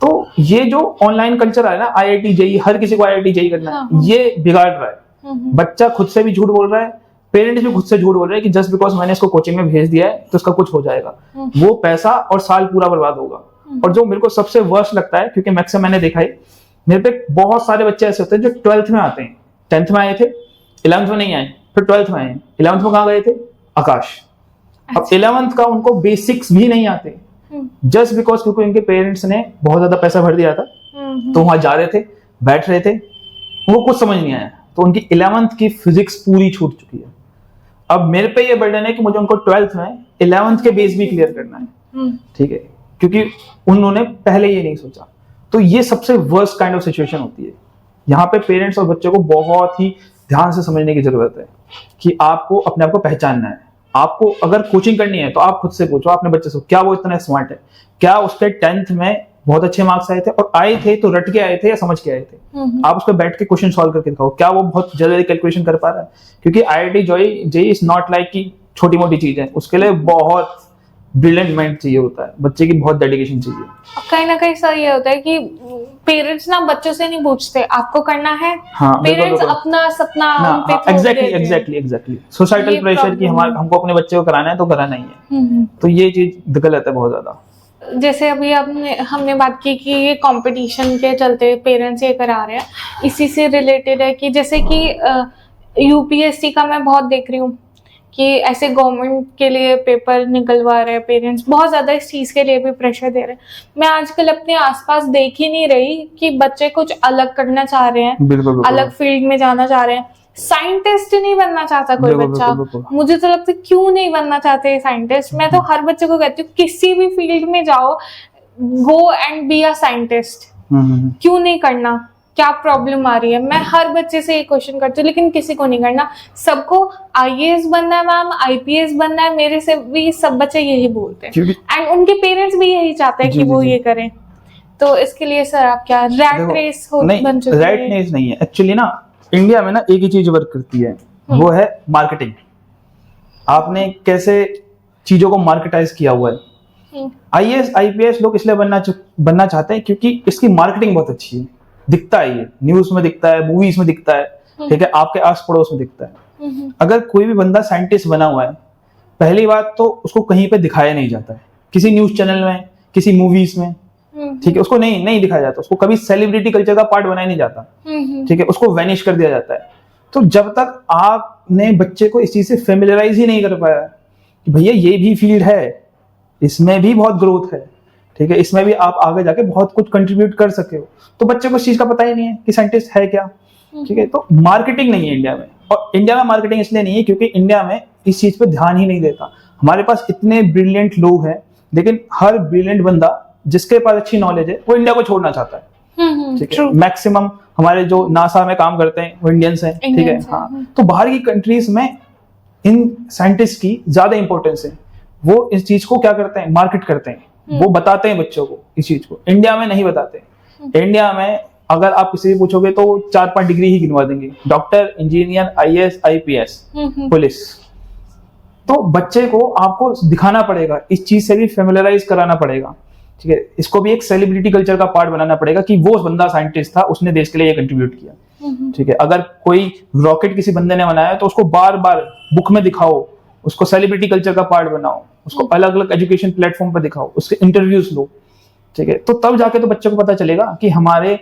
तो ये जो ऑनलाइन कल्चर है ना, IIT JEE, हर किसी को IIT JEE करना है, ये बिगाड़ रहा है। बच्चा खुद से भी झूठ बोल रहा है, पेरेंट्स भी खुद से झूठ बोल रहे हैं कि जस्ट बिकॉज मैंने इसको कोचिंग में भेज दिया है तो इसका कुछ हो जाएगा। वो पैसा और साल पूरा बर्बाद होगा। और जो मेरे को सबसे वर्स्ट लगता है, क्योंकि मैक्सिमम मैंने देखा है, मेरे पे बहुत सारे बच्चे ऐसे होते हैं जो 12th में आते हैं, 10th में आए थे, 11th में नहीं आए, फिर 12th में आए, 11th में कहाँ गए थे, आकाश। अब 11th का उनको बेसिक्स भी नहीं आते, जस्ट बिकॉज क्योंकि उनके पेरेंट्स ने बहुत ज्यादा पैसा भर दिया था, तो वहां जा रहे थे, बैठ रहे थे, उनको कुछ समझ नहीं आया, तो उनकी 11th की फिजिक्स पूरी छूट चुकी है। अब मेरे पे ये बर्डन है कि मुझे उनको 12th में 11th के बेस भी क्लियर करना है, ठीक है, क्योंकि उन्होंने पहले ये नहीं सोचा। तो ये सबसे वर्स्ट काइंड ऑफ सिचुएशन होती है। यहाँ पे पेरेंट्स और बच्चों को बहुत ही ध्यान से समझने की जरूरत है कि आपको अपने आप को पहचानना है। आपको अगर कोचिंग करनी है तो आप खुद से पूछो अपने बच्चे से, क्या वो इतना स्मार्ट है, क्या उसके 10th में बहुत अच्छे मार्क्स आए थे, और आए थे तो रट के आए थे या समझ के आए थे। आप उसको बैठ के क्वेश्चन सॉल्व करके दिखाओ, क्या वो बहुत जल्दी कैलकुलेशन कर पा रहा है, क्योंकि IIT JEE is not like कि छोटी मोटी चीज है, उसके लिए बहुत ब्रिलियंट माइंड चाहिए होता है, बच्चे की बहुत डेडिकेशन चाहिए। कहीं ना कहीं सर ये होता है कि पेरेंट्स ना बच्चों से नहीं पूछते आपको करना है, हाँ, पेरेंट्स अपना सपना उन पे थोप देते हैं। एग्जैक्टली सोसाइटल प्रेशर की हमको अपने बच्चे को कराना है तो कराना ही है। तो ये चीज गलत है बहुत ज्यादा। जैसे अभी हमने बात की कि ये कंपटीशन के चलते पेरेंट्स ये करा रहे हैं, इसी से रिलेटेड है कि जैसे कि UPSC का मैं बहुत देख रही हूँ कि ऐसे गवर्नमेंट के लिए पेपर निकलवा रहे हैं पेरेंट्स, बहुत ज़्यादा इस चीज़ के लिए भी प्रेशर दे रहे हैं। मैं आजकल अपने आसपास देख ही नहीं रही कि बच्चे कुछ अलग करना चाह रहे हैं, बिल्कुल, अलग फील्ड में जाना चाह रहे हैं। साइंटिस्ट नहीं बनना चाहता कोई बच्चा, मुझे तो लगता है क्यों नहीं बनना चाहते साइंटिस्ट। मैं तो हर बच्चे को कहती हूँ किसी भी फील्ड में जाओ, go and be a scientist. क्यों नहीं करना, क्या प्रॉब्लम आ रही है? मैं हर बच्चे से ये क्वेश्चन करती हूँ, लेकिन किसी को नहीं करना। सबको IAS बनना है मैम, IPS बनना है, मेरे से भी सब बच्चे यही बोलते हैं, एंड उनके पेरेंट्स भी यही चाहते हैं कि वो ये करें। तो इसके लिए सर आप क्या रैट रेस बन चुकी है? रैट रेस नहीं है एक्चुअली ना, इंडिया में ना एक ही चीज वर्क करती है, वो है मार्केटिंग। आपने कैसे चीजों को मार्केटाइज किया हुआ है। IAS IPS लोग इसलिए बनना चाहते हैं क्योंकि इसकी मार्केटिंग बहुत अच्छी है, दिखता है, ये न्यूज में दिखता है, मूवीज में दिखता है, ठीक है, आपके आस पड़ोस में दिखता है। अगर कोई भी बंदा साइंटिस्ट बना हुआ है, पहली बात तो उसको कहीं पे दिखाया नहीं जाता है, किसी न्यूज चैनल में, किसी मूवीज में, ठीक है, उसको नहीं दिखाया जाता, उसको कभी सेलिब्रिटी कल्चर का पार्ट बनाया नहीं जाता, ठीक है, उसको वैनिश कर दिया जाता है। तो जब तक आपने बच्चे को इस चीज से फेमिलियराइज ही नहीं कर पाया कि भैया ये भी फील्ड है, इसमें भी बहुत ग्रोथ है, ठीक है, इसमें भी आप आगे जाके बहुत कुछ कंट्रीब्यूट कर सके हो, तो बच्चे को इस चीज का पता ही नहीं है कि साइंटिस्ट है क्या, ठीक है। तो मार्केटिंग नहीं है इंडिया में, और इंडिया में मार्केटिंग इसलिए नहीं है क्योंकि इंडिया में इस चीज पे ध्यान ही नहीं देता। हमारे पास इतने ब्रिलियंट लोग हैं, लेकिन हर ब्रिलियंट बंदा जिसके पास अच्छी नॉलेज है वो इंडिया को छोड़ना चाहता है, ठीक है। मैक्सिमम हमारे जो नासा में काम करते हैं वो इंडियंस हैं, ठीक है, हाँ। तो बाहर की कंट्रीज में इन साइंटिस्ट की ज्यादा इंपॉर्टेंस है, वो इस चीज को क्या करते हैं, मार्केट करते हैं, वो बताते हैं बच्चों को इस चीज को। इंडिया में नहीं बताते। इंडिया में अगर आप किसी से पूछोगे तो 4-5 डिग्री ही गिनवा देंगे, doctor, engineer, IAS, IPS, police. तो बच्चे को आपको दिखाना पड़ेगा, इस चीज से भी फेमिलराइज कराना पड़ेगा, ठीक है। इसको भी एक सेलिब्रिटी कल्चर का पार्ट बनाना पड़ेगा कि वो बंदा साइंटिस्ट था, उसने देश के लिए ये कंट्रीब्यूट किया, ठीक है। अगर कोई रॉकेट किसी बंदे ने बनाया तो उसको बार बार बुक में दिखाओ, उसको सेलिब्रिटी कल्चर का पार्ट बनाओ, उसको अलग अलग एजुकेशन प्लेटफॉर्म पर दिखाओ, उसके इंटरव्यूज लो, ठीक है। तो तब जाके तो बच्चे को पता चलेगा कि हमारे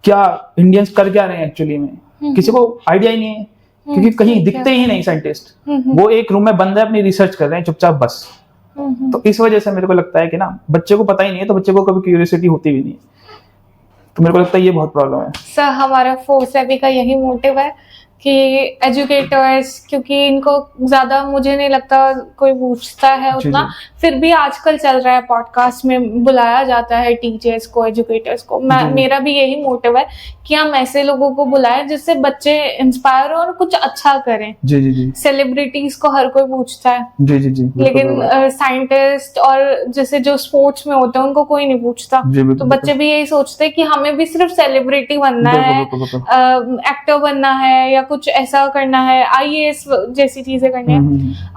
क्या इंडियंस कर क्या रहे हैं एक्चुअली में। किसी को आइडिया ही नहीं है, क्योंकि कहीं दिखते ही नहीं साइंटिस्ट, वो एक रूम में बंद है, अपनी रिसर्च कर रहे हैं चुपचाप बस। तो इस वजह से मेरे को लगता है कि ना बच्चे को पता ही नहीं है, तो बच्चे को कभी क्यूरियोसिटी होती भी नहीं है। तो मेरे को लगता है ये बहुत प्रॉब्लम है। सर हमारा फोर्स अभी का यही मोटिव है कि एजुकेटर्स, क्योंकि इनको ज्यादा मुझे नहीं लगता कोई पूछता है उतना, फिर भी आजकल चल रहा है पॉडकास्ट में बुलाया जाता है टीचर्स को, एजुकेटर्स को। मेरा भी यही मोटिव है कि हम ऐसे लोगों को बुलाएं जिससे बच्चे इंस्पायर हो और कुछ अच्छा करें। जी जी जी। सेलिब्रिटीज को हर कोई पूछता है, जी जी जी, लेकिन साइंटिस्ट और जैसे जो स्पोर्ट्स में होते हैं उनको कोई नहीं पूछता। तो बच्चे भी यही सोचते हैं कि हमें भी सिर्फ सेलिब्रिटी बनना है, एक्टर बनना है या कुछ ऐसा करना है, IAS जैसी चीजें करनी है।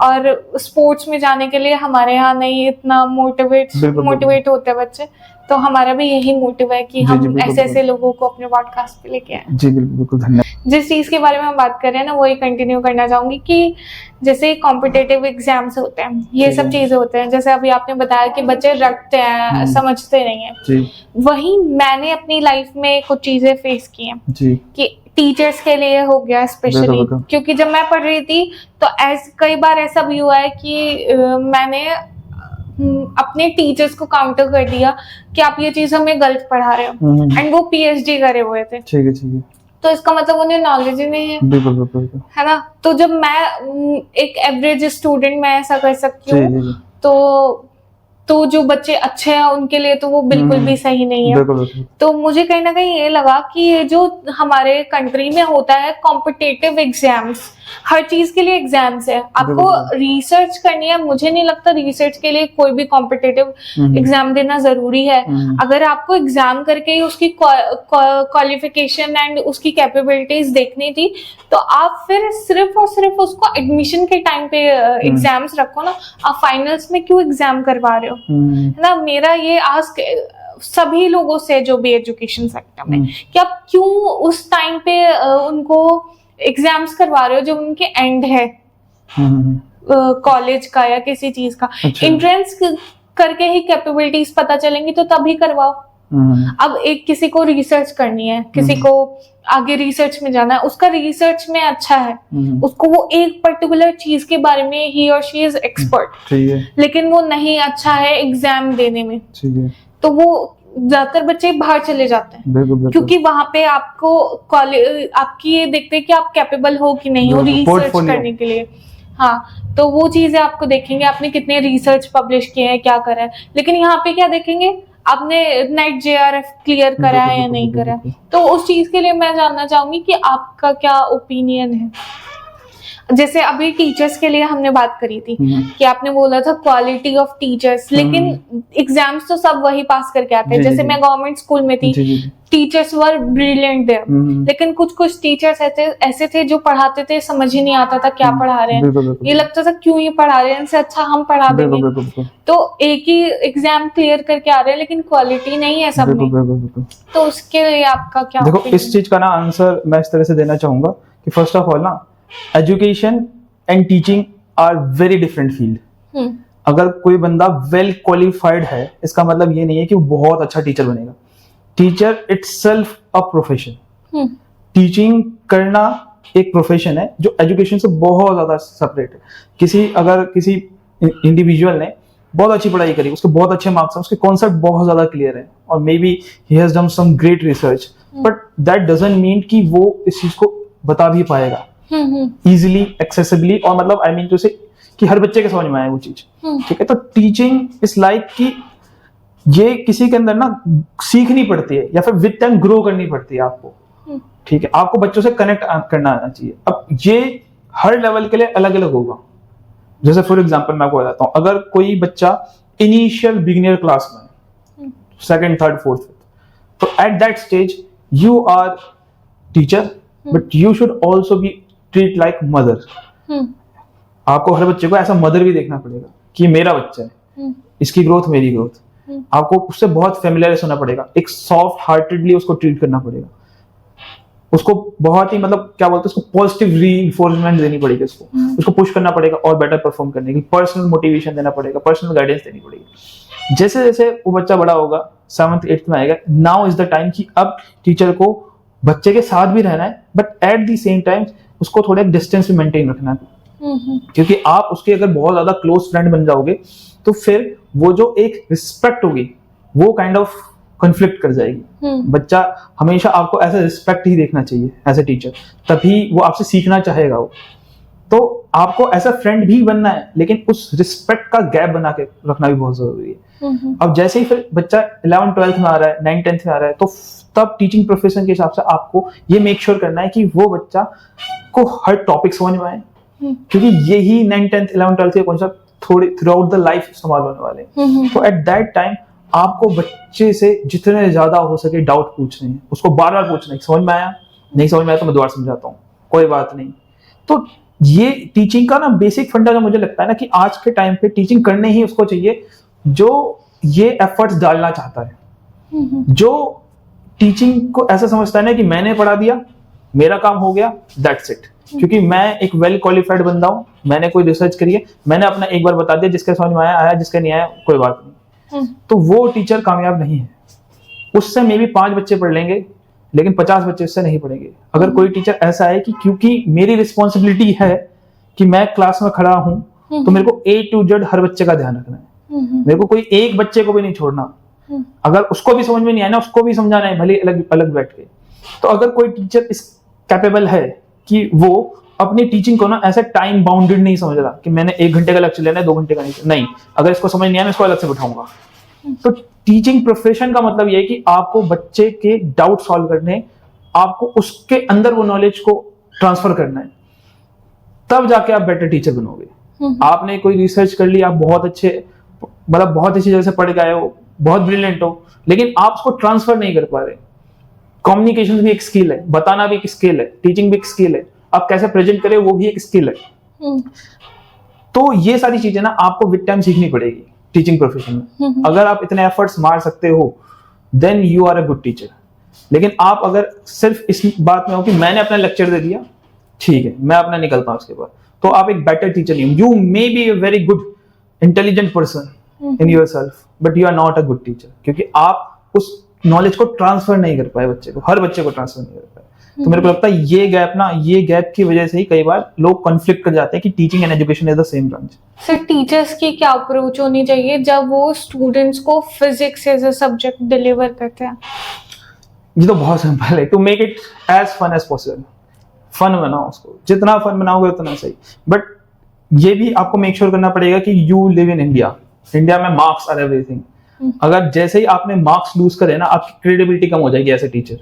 और स्पोर्ट्स में जाने के लिए हमारे यहाँ नहीं इतना मोटिवेट होते हैं बच्चे। तो हमारा भी यही मोटिव है कि हम ऐसे ऐसे लोगों को अपने पॉडकास्ट पे लेके आए। जी बिल्कुल, धन्यवाद। जिस चीज के बारे में हम बात कर रहे हैं ना, वही कंटिन्यू करना चाहूंगी कि जैसे कॉम्पिटिटिव एग्जाम्स होते हैं, ये सब चीजें होते हैं, जैसे अभी आपने बताया कि बच्चे रटते हैं, समझते नहीं है। वही मैंने अपनी लाइफ में कुछ चीजें फेस की हैं कि टीचर्स के लिए हो गया स्पेशली, क्योंकि जब मैं पढ़ रही थी तो कई बार ऐसा भी हुआ है कि मैंने अपने टीचर्स को काउंटर कर दिया कि आप ये चीज हमें गलत पढ़ा रहे हो, एंड वो PhD करे हुए थे। ठीक है। तो इसका मतलब उन्हें नॉलेज ही नहीं है, है ना। तो जब मैं एक एवरेज स्टूडेंट मैं ऐसा कर सकती हूँ, तो जो बच्चे अच्छे हैं उनके लिए तो वो बिल्कुल भी सही नहीं है। तो मुझे कहीं ना कहीं ये लगा कि ये जो हमारे कंट्री में होता है कॉम्पिटिटिव एग्जाम्स, हर चीज के लिए एग्जाम्स है, आपको रिसर्च करनी है, मुझे नहीं लगता रिसर्च के लिए कोई भी कॉम्पिटिटिव एग्जाम देना जरूरी है। अगर आपको एग्जाम करके ही उसकी क्वालिफिकेशन एंड उसकी कैपेबिलिटीज देखनी थी तो आप फिर सिर्फ और सिर्फ उसको एडमिशन के टाइम पे एग्जाम्स रखो ना, आप फाइनल्स में क्यों एग्जाम करवा रहे हो, है ना। मेरा ये आस्क सभी लोगों से जो भी एजुकेशन सेक्टर में, कि आप क्यों उस टाइम पे उनको एग्जाम्स करवा रहे हो जब उनके एंड है कॉलेज का या किसी चीज का। एंट्रेंस करके ही कैपेबिलिटीज पता चलेंगी तो तभी करवाओ। अब एक किसी को रिसर्च करनी है, किसी को आगे रिसर्च में जाना है, उसका रिसर्च में अच्छा है, उसको वो एक पर्टिकुलर चीज के बारे में ही और शी इज एक्सपर्ट, लेकिन वो नहीं अच्छा है एग्जाम देने में, तो वो ज्यादातर बच्चे बाहर चले जाते हैं, क्योंकि वहां पे आपको आपकी ये देखते हैं कि आप कैपेबल हो कि नहीं हो रिसर्च करने के लिए। हाँ, तो वो चीजें आपको देखेंगे, आपने कितने रिसर्च पब्लिश किए हैं, क्या करा है। लेकिन यहाँ पे क्या देखेंगे, आपने नेट JRF क्लियर करा है या नहीं करा। तो उस चीज के लिए मैं जानना चाहूंगी कि आपका क्या ओपिनियन है। जैसे अभी टीचर्स के लिए हमने बात करी थी कि आपने बोला था क्वालिटी ऑफ टीचर्स, लेकिन एग्जाम्स तो सब वही पास करके आते हैं। जैसे मैं गवर्नमेंट स्कूल में थी, टीचर्स वर ब्रिलियंट देयर, लेकिन कुछ टीचर्स ऐसे थे जो पढ़ाते थे, समझ ही नहीं आता था क्या पढ़ा रहे हैं, ये लगता था क्यों ये पढ़ा रहे हैं, इनसे अच्छा हम पढ़ा देंगे। तो एक ही एग्जाम क्लियर करके आ रहे हैं लेकिन क्वालिटी नहीं है सब में। तो उसके लिए आपका क्या? देखो, इस चीज का ना आंसर मैं इस तरह से देना चाहूंगा कि फर्स्ट ऑफ ऑल ना, education and teaching are very different field. अगर कोई बंदा वेल क्वालिफाइड है, इसका मतलब ये नहीं है कि वो बहुत अच्छा टीचर बनेगा। Teacher itself a profession. Teaching करना एक प्रोफेशन है जो एजुकेशन से बहुत ज्यादा सेपरेट है। अगर किसी इंडिविजुअल ने बहुत अच्छी पढ़ाई करी, उसके बहुत अच्छे मार्क्स हैं, उसके कॉन्सेप्ट बहुत ज्यादा क्लियर है, और maybe he has done some great research, but that doesn't mean कि वो इस चीज को बता भी पाएगा इजिली, एक्सेसिबली, और मतलब आई मीन टू से कि हर बच्चे के समझ में आए वो चीज। ठीक है, तो टीचिंग इज लाइक कि ये किसी के अंदर ना सीखनी पड़ती है या फिर विद टाइम ग्रो करनी पड़ती है आपको। ठीक है, आपको बच्चों से कनेक्ट करना आना चाहिए। अब ये हर लेवल के लिए अलग अलग होगा। जैसे फॉर एग्जांपल मैं आपको बताता हूँ, अगर कोई बच्चा इनिशियल बिगिनर क्लास में, सेकंड, थर्ड, फोर्थ, तो at that stage you are teacher, but you should also be treat like mother. आपको हर बच्चे को ऐसा मदर भी देखना पड़ेगा कि मेरा बच्चा है, इसकी ग्रोथ मेरी ग्रोथ। आपको उससे बहुत फेमिलियर होना पड़ेगा, एक सॉफ्ट हार्टेडली उसको ट्रीट करना पड़ेगा, उसको बहुत ही मतलब क्या बोलते हैं, उसको पॉजिटिव रीइंफोर्समेंट देनी पड़ेगी, उसको पुश करना पड़ेगा और बेटर परफॉर्म करने की, पर्सनल मोटिवेशन देना पड़ेगा, पर्सनल गाइडेंस देनी पड़ेगी। जैसे जैसे वो बच्चा बड़ा होगा, 7th 8th में आएगा, नाउ इज द टाइम कि अब टीचर को बच्चे के साथ भी रहना है, but at the same time उसको थोड़ा एक डिस्टेंस भी मेंटेन रखना है, क्योंकि आप उसके अगर बहुत ज्यादा क्लोज फ्रेंड बन जाओगे तो फिर वो जो एक रिस्पेक्ट होगी वो काइंड ऑफ कॉन्फ्लिक्ट कर जाएगी। बच्चा हमेशा आपको ऐसा रिस्पेक्ट ही देखना चाहिए एज ए टीचर, तभी वो आपसे सीखना चाहेगा। वो तो आपको ऐसा फ्रेंड भी बनना है, लेकिन उस रिस्पेक्ट का गैप बना के रखना भी बहुत जरूरी है। अब जैसे ही फिर बच्चा 11th 12th में आ रहा है, 9th 10th में आ रहा है, तो तब टीचिंग प्रोफेशन के हिसाब से आपको ये मेक श्योर करना है कि वो बच्चा को हर टॉपिक समझ में आए, क्योंकि यही 9th 10th 11th 12th के कॉन्सेप्ट थोड़े थ्रू आउट द लाइफ इस्तेमाल होने वाले हैं। तो एट दैट टाइम आपको बच्चे से जितने ज्यादा हो सके डाउट पूछने हैं, उसको बार बार पूछना है, समझ में आया, नहीं समझ में आया तो मैं दोबारा समझाता हूँ, कोई बात नहीं। तो ये टीचिंग का ना बेसिक फंडा मुझे लगता है ना कि आज के टाइम पे टीचिंग करने ही उसको चाहिए जो ये एफर्ट्स डालना चाहता है, जो टीचिंग को ऐसा समझता है ना कि मैंने पढ़ा दिया, मेरा काम हो गया, दैट्स इट, क्योंकि मैं एक वेल क्वालिफाइड बंदा हूँ, मैंने कोई रिसर्च करी है, मैंने अपना एक बार बता दिया, जिसके समझ में आया आया, जिसका नहीं आया कोई बात नहीं। तो वो टीचर कामयाब नहीं है। उससे मे भी 5 बच्चे पढ़ लेंगे, लेकिन 50 बच्चे उससे नहीं पढ़ेंगे। अगर कोई टीचर ऐसा है कि क्योंकि मेरी रिस्पॉन्सिबिलिटी है कि मैं क्लास में खड़ा हूँ, तो मेरे को A to Z हर बच्चे का ध्यान रखना है, मेरे को कोई एक बच्चे को भी नहीं छोड़ना। अगर उसको भी समझ में नहीं आया ना, उसको भी समझाना है, भले अलग अलग बैठ के। तो अगर कोई टीचर इस कैपेबल है कि वो अपनी टीचिंग को ना ऐसे टाइम बाउंडेड नहीं समझ रहा कि मैंने 1 घंटे का लेक्चर लेना है, 2 घंटे का नहीं, अगर इसको समझ नहीं आया मैं इसको अलग से बिठाऊंगा। तो टीचिंग प्रोफेशन का मतलब ये है कि आपको बच्चे के डाउट सॉल्व करने, आपको उसके अंदर वो नॉलेज को ट्रांसफर करना है, तब जाके आप बेटर टीचर बनोगे। आपने कोई रिसर्च कर ली, आप बहुत अच्छे मतलब बहुत अच्छी जगह से पढ़ गए हो, बहुत ब्रिलियंट हो, लेकिन आप उसको ट्रांसफर नहीं कर पा रहे। कम्युनिकेशन भी एक स्किल है, बताना भी एक स्किल है, टीचिंग भी एक स्किल है, आप कैसे प्रेजेंट करें वो भी एक स्किल है। तो ये सारी चीजें ना आपको विद टाइम सीखनी पड़ेगी टीचिंग प्रोफेशन में। अगर आप इतने एफर्ट्स मार सकते हो then you are a good teacher. लेकिन आप अगर सिर्फ इस बात में हो कि मैंने अपना लेक्चर दे दिया, ठीक है, मैं अपना निकलता हूं उसके बाद, तो आप एक बेटर टीचर नहीं हो। You may be a very good intelligent person in yourself, but you are not a good teacher, क्योंकि आप उस नॉलेज को ट्रांसफर नहीं कर पाए बच्चे को, हर बच्चे को ट्रांसफर नहीं कर पाए। तो मेरे को लगता है ये गैप की वजह से ही कई बार लोग कॉन्फ्लिक्ट कर जाते हैं कि teaching and education is the same branch. Sir teachers की क्या अप्रोच होनी चाहिए जब वो स्टूडेंट्स को physics as a subject deliver करते हैं? ये तो बहुत सिंपल है, to make it as fun as possible. Fun बनाओ उसको, जितना फन बनाओगे उतना सही। बट ये भी आपको मेक श्योर करना पड़ेगा कि you live in India, India में मार्क्स आर एवरीथिंग। अगर जैसे ही आपने मार्क्स लूज करे ना, आपकी क्रेडिबिलिटी कम हो जाएगी एज ए टीचर।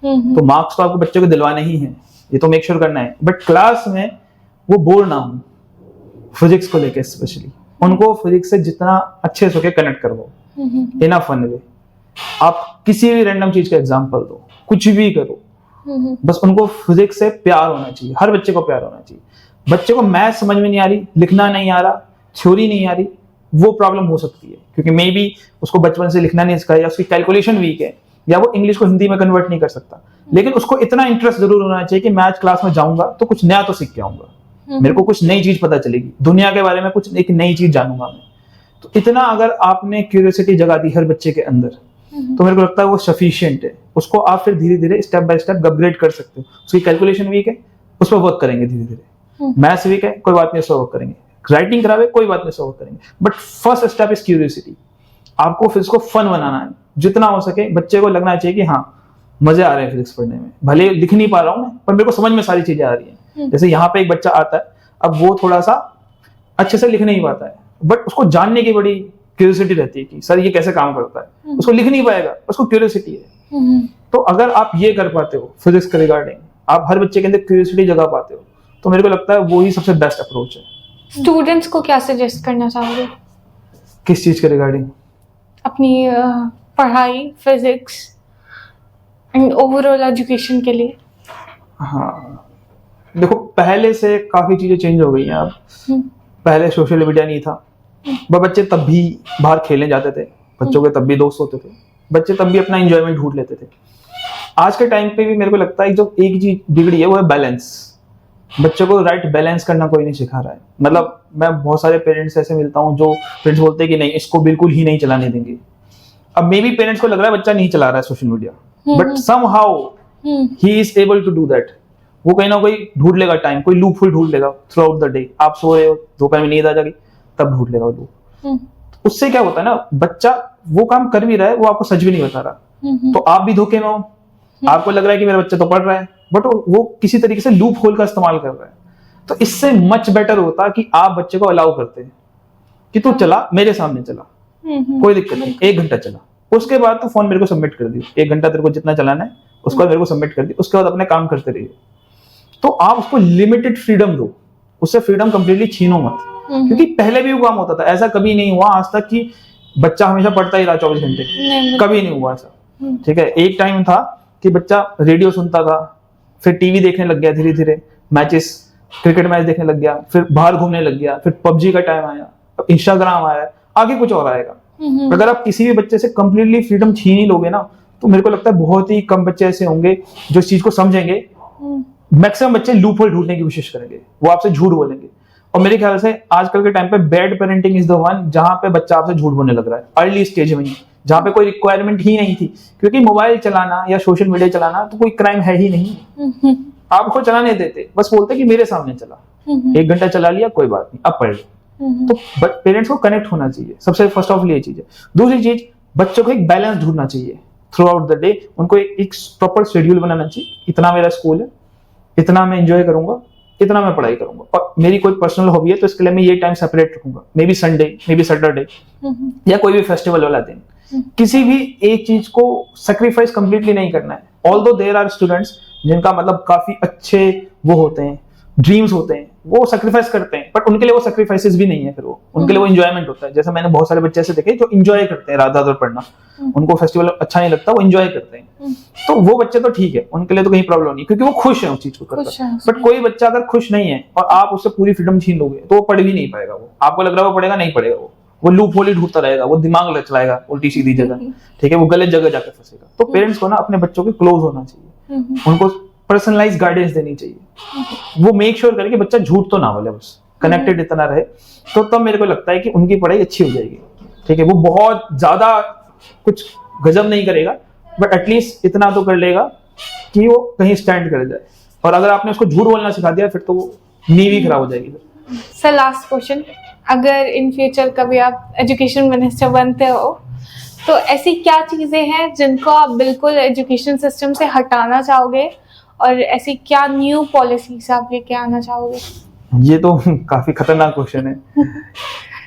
तो मार्क्स तो आपको बच्चों को दिलवाने ही है, ये तो मेक श्योर करना है, बट क्लास में वो बोर ना हो, फिजिक्स को लेके स्पेशली उनको फिजिक्स से जितना अच्छे से होके कनेक्ट करवाओ इन अ फन वे। आप किसी भी रैंडम चीज का एग्जांपल दो, कुछ भी करो, बस उनको फिजिक्स से प्यार होना चाहिए, हर बच्चे को प्यार होना चाहिए। बच्चे को मैथ समझ में नहीं आ रही, लिखना नहीं आ रहा, थ्योरी नहीं आ रही, वो प्रॉब्लम हो सकती है, क्योंकि मे बी उसको बचपन से लिखना नहीं सिखाया, या उसकी कैलकुलेशन वीक है, या वो इंग्लिश को हिंदी में कन्वर्ट नहीं कर सकता। लेकिन उसको इतना इंटरेस्ट जरूर होना चाहिए कि मैं आज क्लास में जाऊंगा तो कुछ नया तो सीख के आऊंगा, मेरे को कुछ नई चीज पता चलेगी, दुनिया के बारे में कुछ एक नई चीज जानूंगा मैं। तो इतना अगर आपने क्यूरियोसिटी जगा दी हर बच्चे के अंदर, तो मेरे को लगता है वो सफिशिएंट है। उसको आप फिर धीरे धीरे स्टेप बाय स्टेप अपग्रेड कर सकते हो। उसकी कैलकुलेशन वीक है, उस पर वर्क करेंगे धीरे धीरे। मैथ्स वीक है, कोई बात नहीं, उस पर वर्क करेंगे। राइटिंग खराब है, कोई बात नहीं, उस पर वर्क करेंगे। But first step is curiosity. आपको फिर इसको फन बनाना है, जितना हो सके बच्चे को लगना चाहिए कि हाँ मजे आ रहे हैं फिजिक्स पढ़ने में, भले लिख नहीं पा रहा हूँ मैं, पर मेरे को समझ में सारी चीजें आ रही हैं। जैसे यहाँ पे एक बच्चा आता है, अब वो थोड़ा सा अच्छे से लिख नहीं पाता है, बट उसको जानने की बड़ी क्यूरियोसिटी रहती है कि सर ये कैसे काम करता है। उसको लिख नहीं पाएगा, उसको क्यूरियोसिटी है। तो अगर आप ये कर पाते हो फिजिक्स के रिगार्डिंग, आप हर बच्चे के अंदर क्यूरियोसिटी जगा पाते हो, तो मेरे को लगता है वो ही सबसे बेस्ट अप्रोच है। स्टूडेंट्स को क्या सजेस्ट करना चाहोगे? किस चीज के रिगार्डिंग? अपनी पढ़ाई, फिजिक्स। एंड ओवरऑल एजुकेशन के लिए? हाँ, देखो पहले से काफी चीजें चेंज हो गई हैं अब। पहले सोशल मीडिया नहीं था, बच्चे तब भी बाहर खेलने जाते थे, बच्चों के तब भी दोस्त होते थे, बच्चे तब भी अपना एंजॉयमेंट ढूंढ लेते थे। आज के टाइम पे भी मेरे को लगता है जो एक चीज बिगड़ी है वो है बैलेंस। बच्चों को राइट बैलेंस करना कोई नहीं सिखा रहा है। मतलब मैं बहुत सारे पेरेंट्स ऐसे मिलता हूँ जो पेरेंट्स बोलते हैं कि नहीं, इसको बिल्कुल ही नहीं चलाने देंगे। अब मे बी पेरेंट्स को लग रहा है बच्चा नहीं चला रहा है social media, but somehow he is able to do that. वो कहीं ना कहीं ढूंढ लेगा टाइम, कोई लूप होल ढूंढ लेगा थ्रू आउट द डे। आप सो रहे हो, दोपहर में नींद आ जाएगी, तब ढूंढ लेगा वो लूप। उससे क्या होता है ना, बच्चा वो काम कर भी रहा है, वो आपको सच भी नहीं बता रहा, तो आप भी धोखे में हो। आपको लग रहा है कि मेरा बच्चा तो पढ़ रहा है, बट वो किसी तरीके से लूप होल का इस्तेमाल कर रहा है। तो इससे मच बेटर होता कि आप बच्चे को अलाउ करते हैं कि तू चला, मेरे सामने चला, कोई दिक्कत नहीं, 1 घंटा चला, उसके बाद तो फोन मेरे को सबमिट कर दियो, 1 घंटा तेरे को जितना चलाना है उसके बाद मेरे को सबमिट कर दियो, उसके बाद अपने काम करते रहिए। तो आप उसको लिमिटेड फ्रीडम दो, उससे फ्रीडम कंप्लीटली छीनो मत। क्योंकि पहले भी वो काम होता था, ऐसा कभी नहीं हुआ आज तक कि बच्चा हमेशा पढ़ता ही रहा 24 घंटे, कभी नहीं हुआ ऐसा। ठीक है, एक टाइम था कि बच्चा रेडियो सुनता था, फिर टीवी देखने लग गया, धीरे धीरे मैचेस, क्रिकेट मैच देखने लग गया, फिर बाहर घूमने लग गया, फिर पबजी का टाइम आया, अब इंस्टाग्राम आया, आगे कुछ और आएगा। अगर आप किसी भी बच्चे से कंप्लीटली फ्रीडम छीन ही लोगे ना, तो मेरे को लगता है बहुत ही कम बच्चे ऐसे होंगे जो इस चीज को समझेंगे। मैक्सिमम बच्चे लूप होल ढूंढने की कोशिश करेंगे, वो आपसे झूठ बोलेंगे। और मेरे ख्याल से आजकल के टाइम पे bad parenting is the one जहां पे बच्चा आपसे झूठ बोलने लग रहा है अर्ली स्टेज में ही, जहां पे कोई रिक्वायरमेंट ही नहीं थी। क्योंकि मोबाइल चलाना या सोशल मीडिया चलाना तो कोई क्राइम है ही नहीं, आपको चलाने देते, बस बोलते कि मेरे सामने चला, 1 घंटा चला लिया, कोई बात नहीं, अब पढ़ लो। तो पेरेंट्स को कनेक्ट होना चाहिए, सबसे फर्स्ट ऑफ ऑल ये चीज है। दूसरी चीज, बच्चों को एक बैलेंस ढूंढना चाहिए थ्रू आउट द डे। उनको एक प्रॉपर शेड्यूल बनाना चाहिए, इतना मेरा स्कूल है, इतना मैं एंजॉय करूंगा, इतना मैं पढ़ाई करूंगा, और मेरी कोई पर्सनल हॉबी है तो इसके लिए मैं ये टाइम सेपरेट रखूंगा, may be Sunday, may be Saturday, या कोई भी फेस्टिवल वाला दिन। किसी भी एक चीज को सेक्रीफाइस कंप्लीटली नहीं करना है। ऑल्दो देयर आर स्टूडेंट्स जिनका मतलब काफी अच्छे वो होते हैं, ड्रीम्स होते हैं, वो सेक्रीफाइस करते हैं, बट उनके लिए वो सेक्रीफाइसेस भी नहीं है, फिर वो उनके लिए वो एंजॉयमेंट होता है। जैसे मैंने बहुत सारे बच्चे ऐसे देखे जो एंजॉय करते हैं रात रात भर पढ़ना, उनको फेस्टिवल अच्छा नहीं लगता, वो एंजॉय करते हैं। तो वो बच्चे तो ठीक है, उनके लिए तो कहीं प्रॉब्लम नहीं, क्योंकि वो खुश है उस चीज को करकर। बट कोई बच्चा अगर खुश नहीं है और आप उससे पूरी फ्रीडम छीन लोगे तो वो पढ़ भी नहीं पाएगा। वो आपको लग रहा है वो पढ़ेगा, नहीं पढ़ेगा, वो लूप होल ही ढूंढता रहेगा, वो दिमाग चलाएगा उल्टी सीधी जगह, ठीक है, वो गलत जगह जाकर फंसेगा। तो पेरेंट्स को ना अपने बच्चों के क्लोज होना चाहिए, उनको पर्सनलाइज गाइडेंस देनी चाहिए। वो मेक श्योर करे कि बच्चा झूठ तो ना बोले, बस कनेक्टेड इतना रहे, तो तब मेरे को लगता है कि उनकी पढ़ाई अच्छी हो जाएगी। ठीक है, वो बहुत ज्यादा कुछ गजब नहीं करेगा, बट एटलीस्ट इतना तो कर लेगा कि वो कहीं स्टैंड कर जाए। और अगर आपने उसको झूठ बोलना सिखा दिया फिर तो वो नींव ही खराब हो जाएगी। सर लास्ट क्वेश्चन, अगर इन फ्यूचर कभी आप एजुकेशन मिनिस्टर बनते हो तो ऐसी क्या चीजें हैं जिनको आप बिल्कुल एजुकेशन सिस्टम से हटाना चाहोगे, और ऐसी क्या न्यू पॉलिसीज आप लेके आना चाहोगे? ये तो काफी खतरनाक क्वेश्चन है।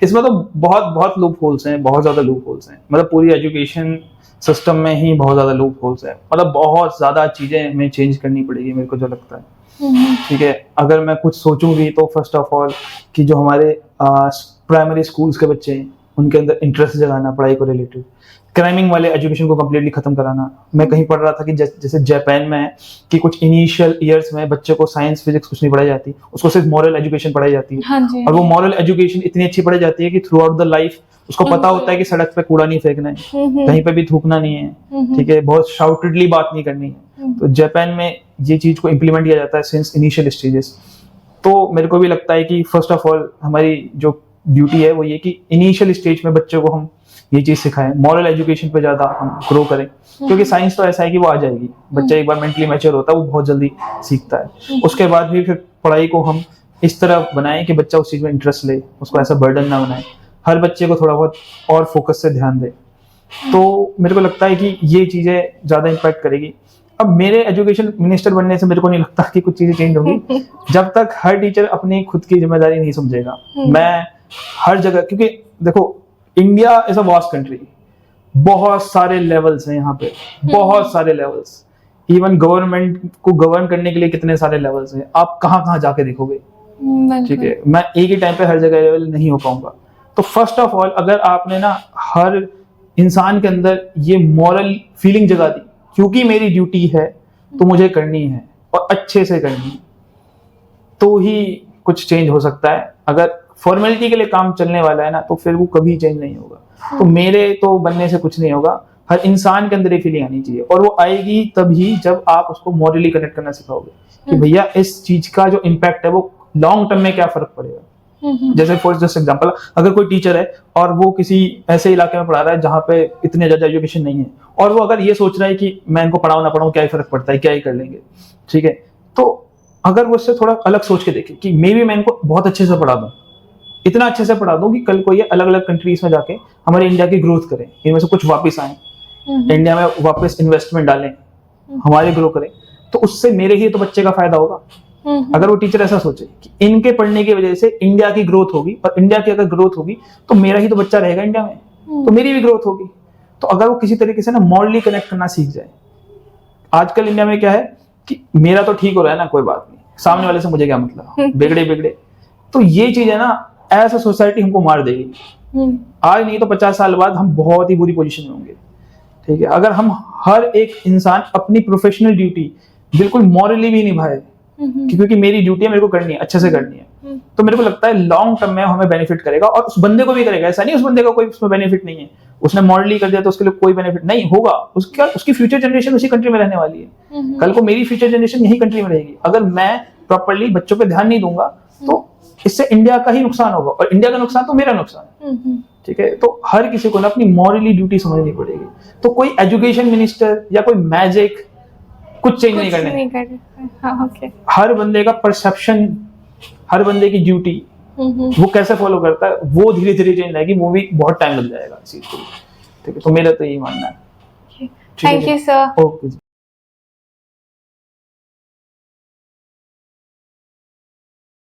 इसमें तो बहुत बहुत लूप होल्स हैं, बहुत ज्यादा लूप होल्स हैं। मतलब पूरी एजुकेशन सिस्टम में ही बहुत ज्यादा लूप होल्स हैं। मतलब बहुत ज्यादा चीजें हमें चेंज करनी पड़ेगी, मेरे को जो लगता है। ठीक है, अगर मैं कुछ सोचूंगी तो फर्स्ट ऑफ ऑल कि जो हमारे प्राइमरी स्कूल्स के बच्चे हैं उनके अंदर इंटरेस्ट जगाना पढ़ाई को रिलेटेड, क्राइमिंग वाले एजुकेशन को कम्प्लीटली खत्म कराना। मैं कहीं पढ़ रहा था कि जैसे जापान में है कि कुछ इनिशियल ईयर्स में बच्चे को साइंस फिजिक्स कुछ नहीं पढ़ाई जाती, उसको सिर्फ मॉरल एजुकेशन पढ़ाई जाती है। हाँ जी। और वो मॉरल एजुकेशन इतनी अच्छी पढ़ाई जाती है कि थ्रू आउट द लाइफ उसको पता होता है कि सड़क पे कूड़ा नहीं फेंकना है, कहीं पे भी थूकना नहीं है, ठीक है, बहुत शाउटेडली बात नहीं करनी है। तो जापान में ये चीज को इम्प्लीमेंट किया जाता है सिंस इनिशियल स्टेजेस। तो मेरे को भी लगता है कि फर्स्ट ऑफ ऑल हमारी जो ड्यूटी है वो ये कि इनिशियल स्टेज में बच्चों को हम ये चीज सिखाएं, मॉरल एजुकेशन पे ज्यादा हम ग्रो करें। क्योंकि साइंस तो ऐसा है कि वो आ जाएगी, बच्चा एक बार मेंटली मैच्योर होता है वो बहुत जल्दी सीखता है। उसके बाद भी फिर पढ़ाई को हम इस तरह बनाएं कि बच्चा उस चीज में इंटरेस्ट ले, उसको ऐसा बर्डन ना बनाए, हर बच्चे को थोड़ा बहुत और फोकस से ध्यान दे। तो मेरे को लगता है कि ये चीजें ज्यादा इम्पैक्ट करेगी। अब मेरे एजुकेशन मिनिस्टर बनने से मेरे को नहीं लगता कि कुछ चीजें चेंज होगी जब तक हर टीचर अपनी खुद की जिम्मेदारी नहीं समझेगा। मैं हर जगह, क्योंकि देखो India is a vast country, बहुत सारे लेवल्स हैं यहाँ पे, बहुत सारे लेवल्स। इवन गवर्नमेंट को गवर्न करने के लिए कितने सारे लेवल्स हैं, आप कहाँ कहाँ जाके देखोगे। ठीक है, मैं एक ही टाइम पे हर जगह लेवल नहीं हो पाऊंगा। तो फर्स्ट ऑफ ऑल अगर आपने ना हर इंसान के अंदर ये मॉरल फीलिंग जगा दी क्योंकि मेरी ड्यूटी है तो मुझे करनी है और अच्छे से करनी है, तो ही कुछ चेंज हो सकता है। अगर फॉर्मेलिटी के लिए काम चलने वाला है ना, तो फिर वो कभी चेंज नहीं होगा। तो मेरे तो बनने से कुछ नहीं होगा, हर इंसान के अंदर ये फीलिंग आनी चाहिए, और वो आएगी तभी जब आप उसको मॉरली कनेक्ट करना सिखाओगे कि भैया इस चीज का जो इम्पैक्ट है वो लॉन्ग टर्म में क्या फर्क पड़ेगा। जैसे फॉर जस्ट एग्जांपल, अगर कोई टीचर है और वो किसी ऐसे इलाके में पढ़ा रहा है जहाँ पे इतने ज्यादा एजुकेशन नहीं है, और वो अगर ये सोच रहा है कि मैं इनको पढ़ाऊं ना पढ़ाऊं क्या ही फर्क पड़ता है, क्या ही कर लेंगे, ठीक है, तो अगर वो इससे थोड़ा अलग सोच के देखे कि मे बी मैं इनको बहुत अच्छे से पढ़ा दूं, इतना अच्छे से पढ़ा दूं कि कल को ये अलग अलग कंट्रीज में जाके हमारे इंडिया की ग्रोथ करें, इनमें से कुछ वापस आए, इंडिया में वापस इन्वेस्टमेंट डालें, हमारे ग्रो करें, तो उससे मेरे ही तो बच्चे का फायदा होगा। अगर वो टीचर ऐसा सोचे कि इनके पढ़ने की वजह से इंडिया की ग्रोथ होगी, और इंडिया की अगर ग्रोथ होगी तो मेरा ही तो बच्चा रहेगा इंडिया में, तो मेरी भी ग्रोथ होगी। तो अगर वो किसी तरीके से ना मॉरली कनेक्ट करना सीख जाए, आजकल इंडिया में क्या है कि मेरा तो ठीक हो रहा है ना, कोई बात नहीं, सामने वाले से मुझे क्या मतलब, बिगड़े बिगड़े, तो ये चीज है ना, ऐसा सोसाइटी हमको मार देगी। आज नहीं तो 50 साल बाद हम बहुत ही बुरी पोजीशन में होंगे, ठीक है। अगर हम हर एक इंसान अपनी प्रोफेशनल ड्यूटी बिल्कुल मॉरली भी निभाए, क्योंकि मेरी ड्यूटी है, मेरे को करनी है, अच्छे से करनी है, तो मेरे को लगता है लॉन्ग टर्म में हमें बेनिफिट करेगा, और उस बंदे को भी करेगा। ऐसा नहीं उस बंदे का कोई उसमें बेनिफिट नहीं है, उसने मॉरली कर दिया तो उसके लिए कोई बेनिफिट नहीं होगा, उसकी फ्यूचर जनरेशन उसी कंट्री में रहने वाली है, कल को मेरी फ्यूचर जनरेशन यही कंट्री में रहेगी। अगर मैं प्रॉपर्ली बच्चों पे ध्यान नहीं दूंगा तो इससे इंडिया का ही नुकसान होगा, और इंडिया का नुकसान तो मेरा नुकसान है, ठीक है। तो हर किसी को ना अपनी मॉरली ड्यूटी समझनी पड़ेगी। तो कोई एजुकेशन मिनिस्टर या कोई मैजिक कुछ चेंज नहीं करने, हाँ, ओके। हर बंदे का परसेप्शन, हर बंदे की ड्यूटी वो कैसे फॉलो करता है, वो धीरे धीरे चेंज आएगी, वो भी बहुत टाइम लग जाएगा इस चीज को, ठीक है। तो मेरा तो यही मानना है। Thank you sir. ओके।